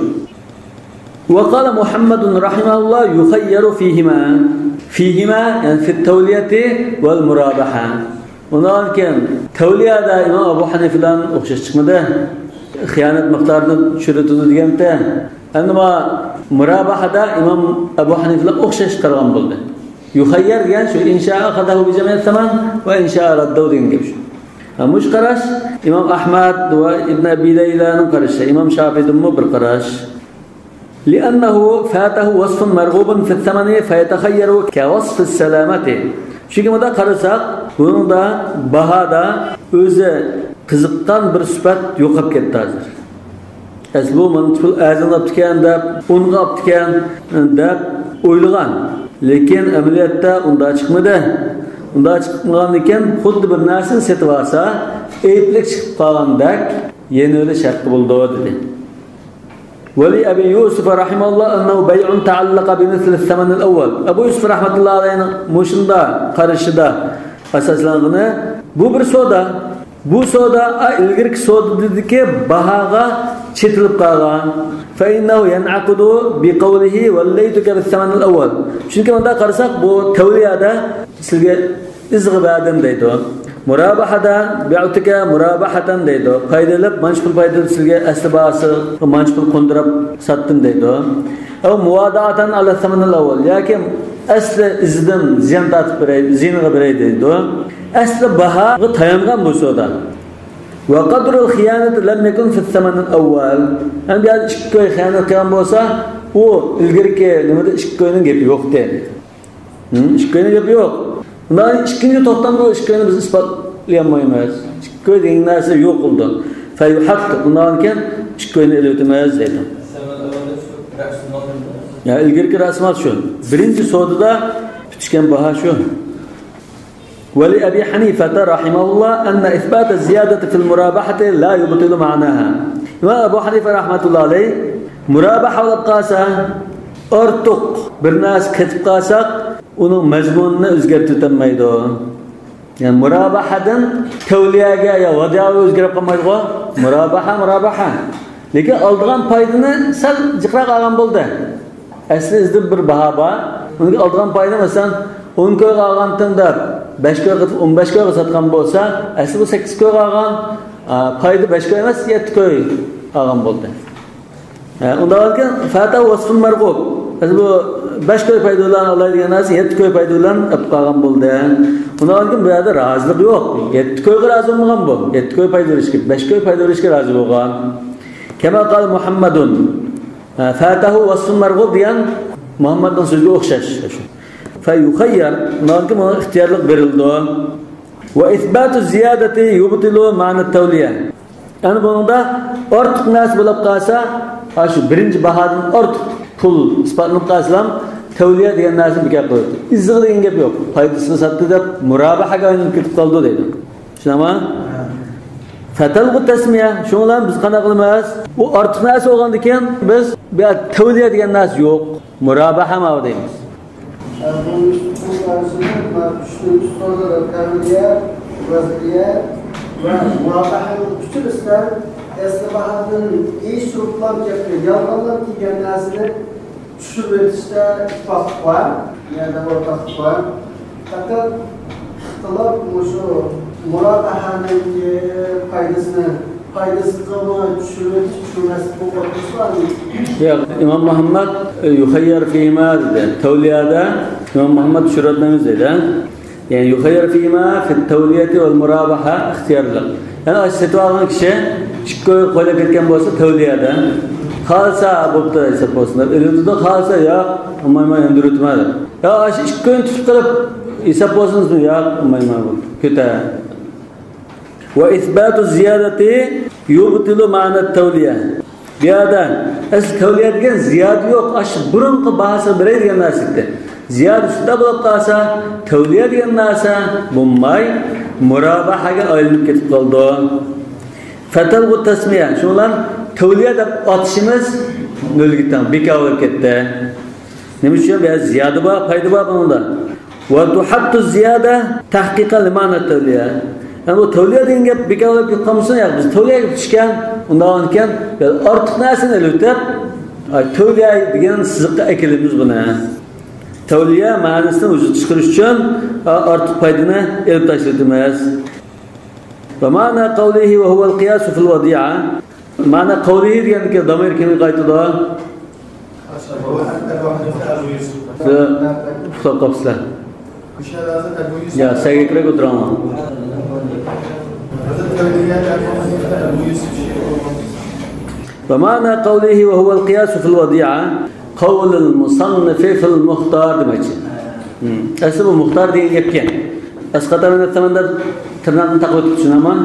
وقال محمد رحمه الله يخير فيهما يعني في التولية والمرابحة. ولكن تولية دا إمام أبو حنيفة لان أخشش çıkmadı. Xıyanet miktarını çürütüdü degende. Ama murabaha da İmam Abu Hanife lان أخشش çıkargan buldu. Yukhayyer degan şu inşa'a qadahu bi jamiyat zaman ve inşa'a raddahu degan gap şu. Mush qarash İmam Ahmad ve İbn Abi Leyla'nın qarashi, İmam Şafii'nin bir qarash. لأنه فاته وصف مرغوب في الثمن فيتخير كوصف السلامة. Çünkü burada qarasaq, bunun da bahada o'zi qiziqqan bir sifat yo'qolib ketdi hozir. Asli bu mantiqul azanlab ekan deb, unga olib ekan deb o'ylagan. Lekin amaliyotda unda chiqmadi. Unda chiqmagan ekan, xuddi bir narsani setib olsa, aytlik chiqib qolgandek, yana o'li shart bo'ldi dedi. ولي أبي يوسف رحمه الله أنه بيع تعلق بمثل الثمن الأول. أبو يوسف رحمة الله عليه مشندا قرشدا أساسلاً bu bir soda. Bu soda ilgirki soda dediki bahaga çetilip kalgan. فإنه ينعقد بقوله وليتك بالثمن الأول. Çünkü onda qarsak bu tevliyada sizge izgıbadım deydi. Murabahada bi'utika murabahatan deydi. Paydalab manchpul paydalab sizga asli bahasi manchpul qondirib satdim deydi. Ama muvadaatan ala thamanil awwal. Yoki asli izdan ziyon tatib beray, ziyonga beray deydi. Asli baha tayangan bu soda. Wa qadrul xiyanat lam yakun fi thamanil awwal. Ham bir ikki koy xiyonat qilgan bo'lsa, u ilgirki nimada ikki koyning gapi yo'q deydi. Ikki koyning gapi yo'q. Bundan ikinci toptan bu işköyünü biz ispatlayamayız. İşköy deyin narsa yok oldu. Feyuhattı. Bundan iken işköyünü ele ötemeyiz dedi. Ya ilgirki rasmat şu. Birinci soruda bitişken baha şu. Veli Abi Hanife rahimahullah enne isbata ziyadeti fil murabahati la yubtilu ma'naha. İmam Abu Hanife rahmetullahi aleyh murabaha olup qalsa ortuq bir nas ketib qalsak onun mazmununu o'zgartirmaydi. Yani murabahadan tavliyaga ya vadiyaga o'zgarib qolmaydi. Murabaha. Lekin oldigan paydini sal jiqroq olgan bo'ldi. Asli izda bir baho bor. Unga oldigan payda masalan 10 ko'y olganda 5 ko'y qilib 15 ko'y sotgan bo'lsa, asli bu 8 ko'y olgan, payda 5 ko'y emas, 7 ko'y olgan bo'ldi. Unda olgan fata wasfun marqub. Asli bu 5 ko'y paydolan oladigan narsa 7 ko'y paydolan olib qolgan bo'ldi. Undan keyin bu yerda rozilik yo'q. 7 ko'yga rozi bo'lmagan bu. 7 ko'y paydolanishga, 5 ko'y paydolanishga rozi bo'lgan. Kama qal Muhammadun fatahu wasfun marghub degan Muhammadning so'ziga o'xshash. Fa yukhayyar, undan keyin ona ixtiyorlik berildi. Va isbatu ziyadati yubtilu ma'na tawliya. Yani bunda ortiq narsa bo'lib qolsa, shu birinchi bahodan ortiq pul isbotlanib qolsam, tavliya degan narsani bekor qo'ydi. Izg'i degan gap yo'q. Foydasini sotdi deb murabahaga aylanib ketib qoldi deydi. Tushunaman? Fatalqu tasmiya, shu bilan biz qana qilamiz? Bu ortiq narsa bo'lgandan keyin biz bu tavliya degan narsa yo'q, murabaha ma deymiz. Murabahaning kuchlisida esbahatning ish ruhlar kelgan, yolg'onlar kelgan narsani tushirib o'tishda ittifoq bor, yana o'rtoqlik bor. Faqat ixtilof shu murabahaning foydasi qilma tushirib o'tish tushunmasi bo'lib Yo'q, Imom Muhammad yukhayyar fima dedi. Tavliyada Imom Muhammad tushiradigan dedi. Yani yukhayyar fima fi tavliyati vel murabaha ixtiyorlik. Yani setib olgan kishi ikki ko'y qo'yib ketgan bo'lsa tavliyada, Kalsa bopta hesap olsunlar. Ölüdü de kalsa ya ummayman öndürütmedi. Ya aşı 2 gün tutup kalıp hesap olsunuz mu ya ummayman bu. Kötü. Ve isbatu ziyadati yubtilu ma'na tevliye. Biyada es tevliye degan ziyade yok. Aşı burunqi bahasa biray degan narsa. Ziyade ustida bo'lib qolsa tevliye degan narsa bo'lmay murabahaga aylanib ketib qoldi. Fatalgu tasmiya. Şunlar tevliye deb atışımız nölgitten bekor bo'lib ketdi. Nima uchun? Bu ziyada bor, foyda bor bunda. Va tuhattu ziyada tahqiqan limana tevliye. Yani bu tevliye degan gap bekor bo'lib ketganmisan, yo'q biz tevliyega tushgan, undan ekan ortiq narsani o'tib, tevliye degan siziqqa akilimiz buni. Tevliye ma'nosini o'zi chiqarish uchun ortiq foydani elib tashlaymiz. Va ma'na qawlihi va huwa al-qiyas fi al-wadi'a. Ma'na qawlihi degan ki damir kimi qaytadi? Soqopslar. Ya sayıkra o'tiraman. Va ma'na qawlihi va huwa al-qiyas fi al-wadi'a qawl al-musannif fi al-mukhtar demoqchi. Asli bu muxtar degan gapga. Asqatarni tamamlar tırnağını takip etmişsinaman.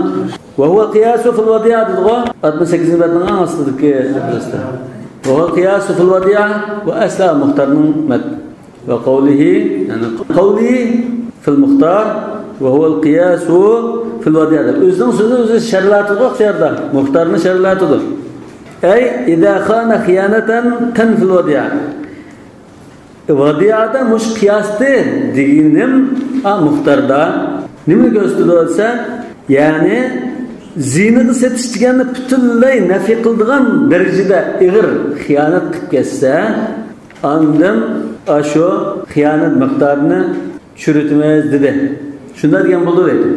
Ve huve qiyasu fil vadi'a dediğo 68. betning aslidagi adresda. Ve huve qiyasu fil vadi'a ve asla muxtarning mat. Ve qawlihi yani qawlihi fil muxtar ve huve qiyasu fil vadi'a. O'zining so'zi o'zi sharlatiga o'xsharda. Muxtarning sharlatidir. Ay idza khana xiyanatan tan fil vadi'a. Vadi'ada mush qiyasdi deginim muxtarda nima gösterdi? Yani zinaga setish deganni butunlay nafi qildigan darajada ig'ir xiyonat qilib ketsa, ondan asho xiyonat miqdorini tushirtimiz dedi. Shunda degan bo'ldi dedi.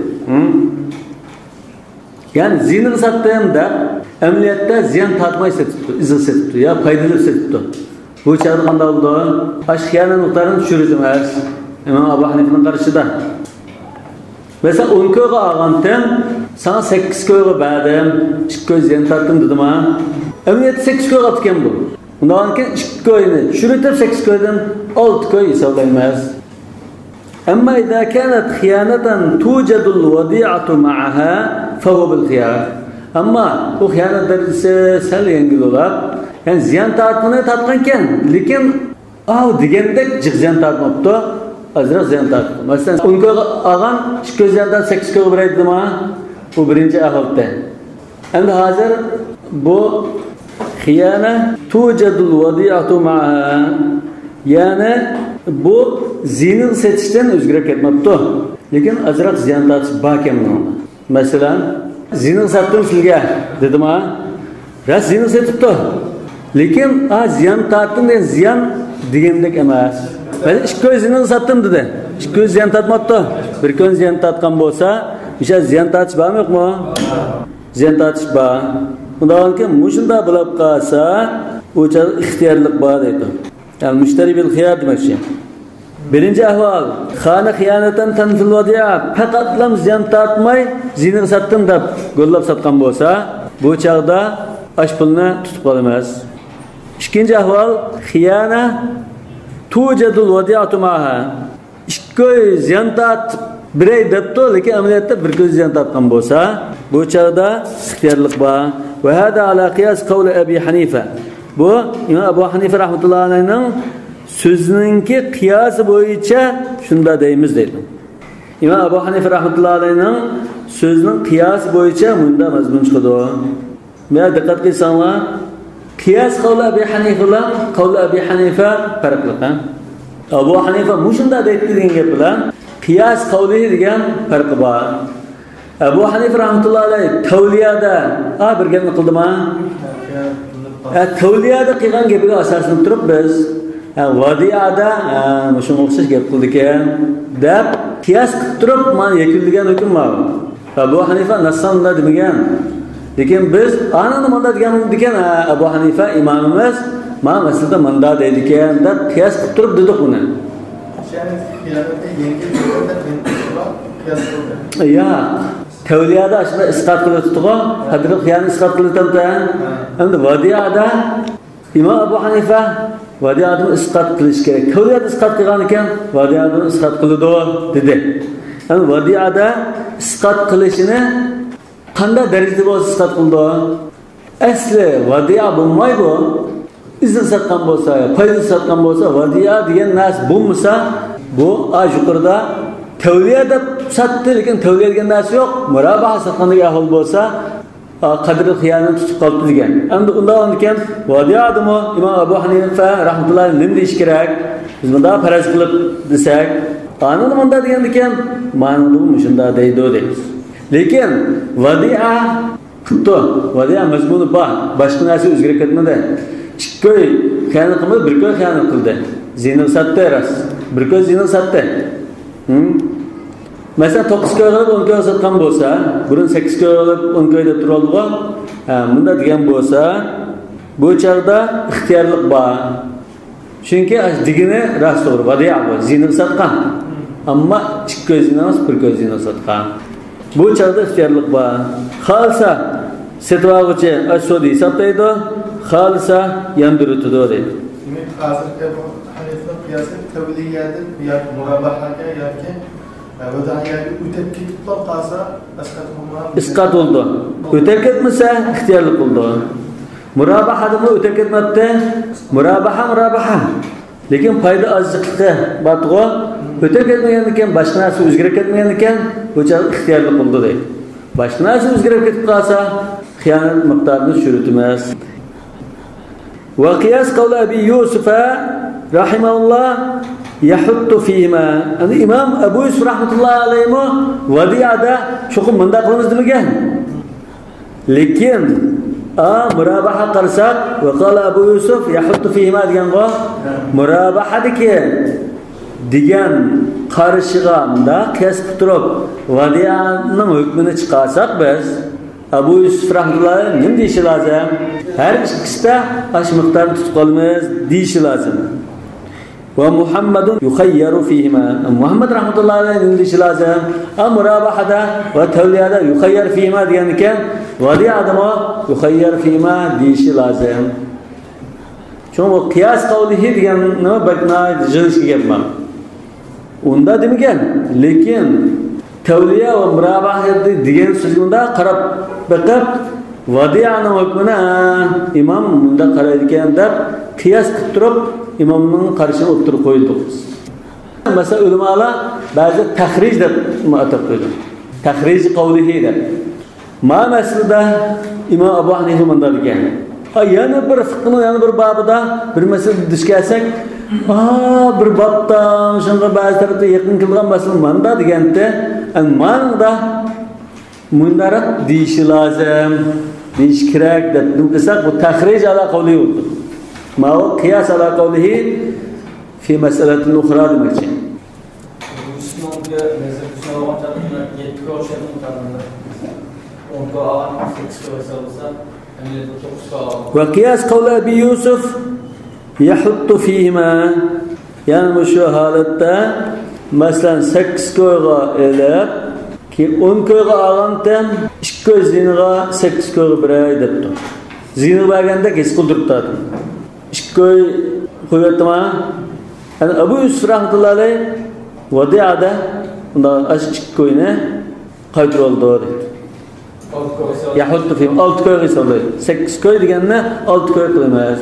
Yani zinaga satdimda amaliyotda ziyon tortmay setibdi, izg setibdi, ya foydali setibdi. Bu chaqda qanday bo'ldi? Ash xiyonat miqdorini tushirtimiz. Imom Abu Hanifa'ning qarashida. Mesela 10 koyga algandan sana 8 koyga berdim, 2 koy ziyon tortdim dedim ha. Emniyet 8 koy atgan bu. Undan keyin 2 koyni tushirib 8 koydan 6 koy hisoblanmaz. Amma idza kanat khiyanatan tujadu al-wadi'atu ma'aha fa huwa bil khiyar. Amma bu xiyonat darajasi sal yengil bo'lib, yani ziyon tortmani tortgan ekan, lekin degandek ziyon tortmabdi. Azra ziyon tortdi. Masalan, 10 koy olgan 2 koy ziyondan 8 koy beraydim ha. Bu birinchi ahvolda. Endi hozir bu xiyana tujadul vadi'atu ma'aha. Yani bu zinin setishdan o'zgarib ketmabdi. Lekin azroq ziyon tortish bor ekan bunda. Masalan, zinin satdim sizga dedim ha. Ras zinin setibdi. Lekin ziyon tortdim degan ziyon degandek emas. Ben 2 koy zinin sattım dedi. 2 koy ziyon tortmabdi. 1 koy ziyon tortgan bo'lsa, o'sha ziyon tortish bormi yo'qmi? Ziyon tortish bor. Undan keyin mushunda bo'lib qolsa, o'sha ixtiyorlik bor deydi. Yani mushtari bil xiyar demoqchi. Birinchi ahvol, xana xiyonatan tanfil vadi'a, faqatlam ziyon tortmay zinaga satdim deb go'llab satgan bo'lsa, bu chaqda ash pulni tutib qolamiz. Ikkinchi ahvol, xiyona tujadul vadi'atu ma'aha. 2 koy ziyon tortib biray debdi, lekin amaliyotda 1 koy ziyon tortgan bo'lsa, bu chaqda ixtiyorlik bor. Va hada ala qiyas qawli Abi Hanifa. Bu İmam Abu Hanifa rahmetullahi alayhining so'zininki qiyosi bo'yicha shunda deymiz dedi. İmam Abu Hanifa rahmetullahi alayhining so'zining qiyosi bo'yicha bunda mazmun chiqadi. Men diqqat qilsanglar, qiyos qawli Abi Hanifa bilan qawli Abi Hanifa farqli. Abu Hanifa mushunda deydi degan gap bilan qiyos qawli degan farqi bor. Abu Hanifa rahmetullahi alayhi tavliyada bir gapni qildimi? Tavliyada qilgan gapiga asoslanib turib biz vadiada shunga o'xshash gap qildik deb qiyos qilib turib mana yakunlagan hukm bor. Abu Hanifa nassanda demagan. Lekin biz ana nimada degan Abu Hanifa imomimiz mana masalada manda deydi ekan deb qiyos qilib turib dedik buni. Ya tavliyada shuni isqot qilib turgan, hadri xiyani isqot qilib turgan. Endi vadiada İmam Abu Hanifa vadiyatını isqat qilish kerak. Tavliyat isqat qilgan ekan, vadiyatını isqat qiladi dedi. Yani vadiyada isqat qilishini qanday darajada bo'lsa isqat qildi? Asli vadiya bo'lmaydi. İzin satgan bo'lsa, foyda satgan bo'lsa, vadiya degan narsa bo'lmasa, bu yuqorida tavliya deb satdi, lekin tavliya degan narsa yo'q. Murabaha satgandagi ahvol bo'lsa, qadri xiyonat tutib qoldi degan. Endi undan ekan vadiya adımı İmam Abu Hanifa rahmatullohi nima deyish kerak? Biz bunda faraz qilib desak, qonun bunda degan ekan, ma'noda shunda deydi deymiz. Lekin vadiya qildi, vadiya mazmuni bor, boshqa narsa o'zgarib ketmadi. Ko'y xiyonat qilmadi, bir ko'y xiyonat qildi. Zina satdi eras. Bir ko'y zina satdi. Mesela 9 ko'y qilib 10 ko'y satgan bo'lsa, burun 8 ko'y qilib 10 ko'yda turoldi. Bunda degan bo'lsa, bu chaqda ixtiyorlik bor. Chunki digini ras to'g'ri, vadiya bor, zina satgan. Ammo 2 ko'y zina emas, 1 ko'y zina satgan. Bu chaqda ixtiyorlik bor. Xalsa setvaguchi asodi hisoblaydi. Xalsa yandurutdi deydi. Demak, hozirgi bu hadisning qiyosi tavliyadan yoki murabahaga yoki vadayaga o'tib ketib qolsa, isqat bo'ldi. O'tib ketmasa, ixtiyorlik bo'ldi. Murabahadimi o'tib ketmabdi? Murabaha. Lekin foyda ozliqda batg'o o'tib ketmagan ekan, boshqa narsa o'zgarib ketmagan ekan, bu chaq ixtiyorlik bo'ldi deydi. Boshqa narsa o'zgarib ketib qolsa, xiyonat miqdorini tushirtmas. وقياس قول أبي يوسف رحمه الله يحط فيهما الإمام أبو يوسف رحمة الله عليه وديعة شوكم من داخل مزدمجان لكن مرابحة قرصات وقال أبو يوسف يحط فيهما ديان مرابحة ديان قارشغام دا كسب تروب وديعة حكمنا çıkarsak biz Abu Yusuf rahmetullah ne deyişi lazım? Her ikisi de aş miktarını tutup kalmaz deyişi lazım. Ve Muhammedun yukhayyaru fihima. Muhammed rahmetullah ne deyişi lazım? Murabahada ve tevliyada yukhayyar fihima diyenken vadi adamı yukhayyar fihima deyişi lazım. Çünkü o kıyas kavlihi diyen bakna cins ki yapmam. Onda demiken, lekin tevliya ve murabahada diyen sözünde karab bakıp vadiyanın hükmüne imam bunda qaraydigan deb qiyas qilib turib imomning qarshisiga o'tirib qo'ydik. Mesela ulamalar ba'zi tahrij deb atab qo'ydi. Tahrij qavlihi deb. Ma maslida Imom Abu Hanifa bunda degan. Yana bir fiqhning yana bir babida bir masala diskalsak, bir babda shunga ba'zi tarafda yaqin qilgan masala manda deganda, manda mundarat deyishi lozim. deyish kerak deb desak bu tahrij ala qawli bo'ldi. Ma o qiyas ala qawlihi fi mas'alatin ukhra demakchi. Islomga nazar tushunayotganlar 7 ko'rsat mutaranda. 10 ko'rsa 8 ko'rsa bo'lsa, endi 9 ko'rsa. Wa qiyas qawli Abi Yusuf yahuttu fihima. Yani şu holatda masalan 8 ko'rga elib ki 10 ko'rga olgandan 2 ko'z zinaga 8 ko'rga biray debdi. Zina berganda kes qildiribdi. 2 ko'y qo'yatma. Yani Abu Yusuf rahmetullahi alayh vadiada unda 2 ko'yni qaytiroldi dedi. Yahuttu fi 6 ko'yga soldi. 8 ko'y deganni 6 ko'y qilmas.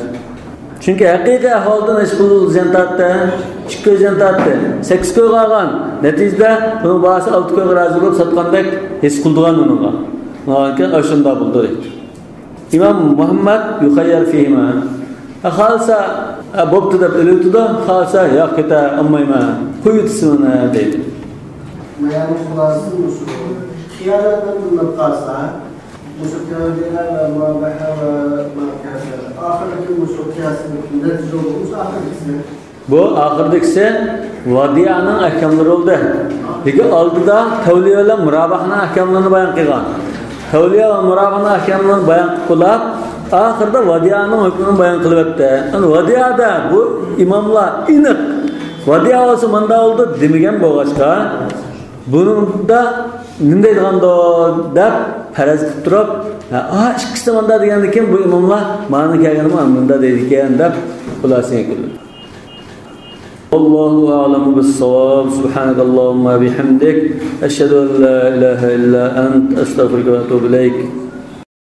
Çünkü haqiqiy ahvoldan ishqul zentatda 2 ko'y zentatda 8 ko'y qolgan. Natijada bunun bahsi 6 ko'y rozi bo'lib satgandek his qildigan unga. Lekin o'shunda bo'ldi. İmam Muhammed yukhayyar fihima. Xalsa bo'pti deb o'yladi, xalsa yo'q keta olmayma. Qo'yitsini dedi. Yani xulosasi shu. Xiyonatdan bundan qolsa, o'sha tavbiyalar va mubaha va markazlar. Oxirgi o'sha qiyosning natija bo'lsa oxirgisi. Bu oxirdagisi vadiyaning ahkomlari bo'ldi. Lekin oldida tavliya bilan murabahaning ahkomlarini bayon qilgan. Tavliya va murabahaning ahkomlarini bayon qilib, oxirida vadiyaning hukmini bayon qilyapti. Ana vadiyada bu imomlar aniq vadiya olsa manda oldi demagan bo'lg'achqa, buningda nima deydiganda deb faraz qilib turib, ikkisi manda degandan keyin bu imomlar ma'ni kelganmi bunda deydi ekan deb xulosaga keldi. Allohu a'lamu bis-savab. Subhanakallahumma bihamdik, ashhadu an la ilaha illa ant, astaghfiruka va atubu ilayk.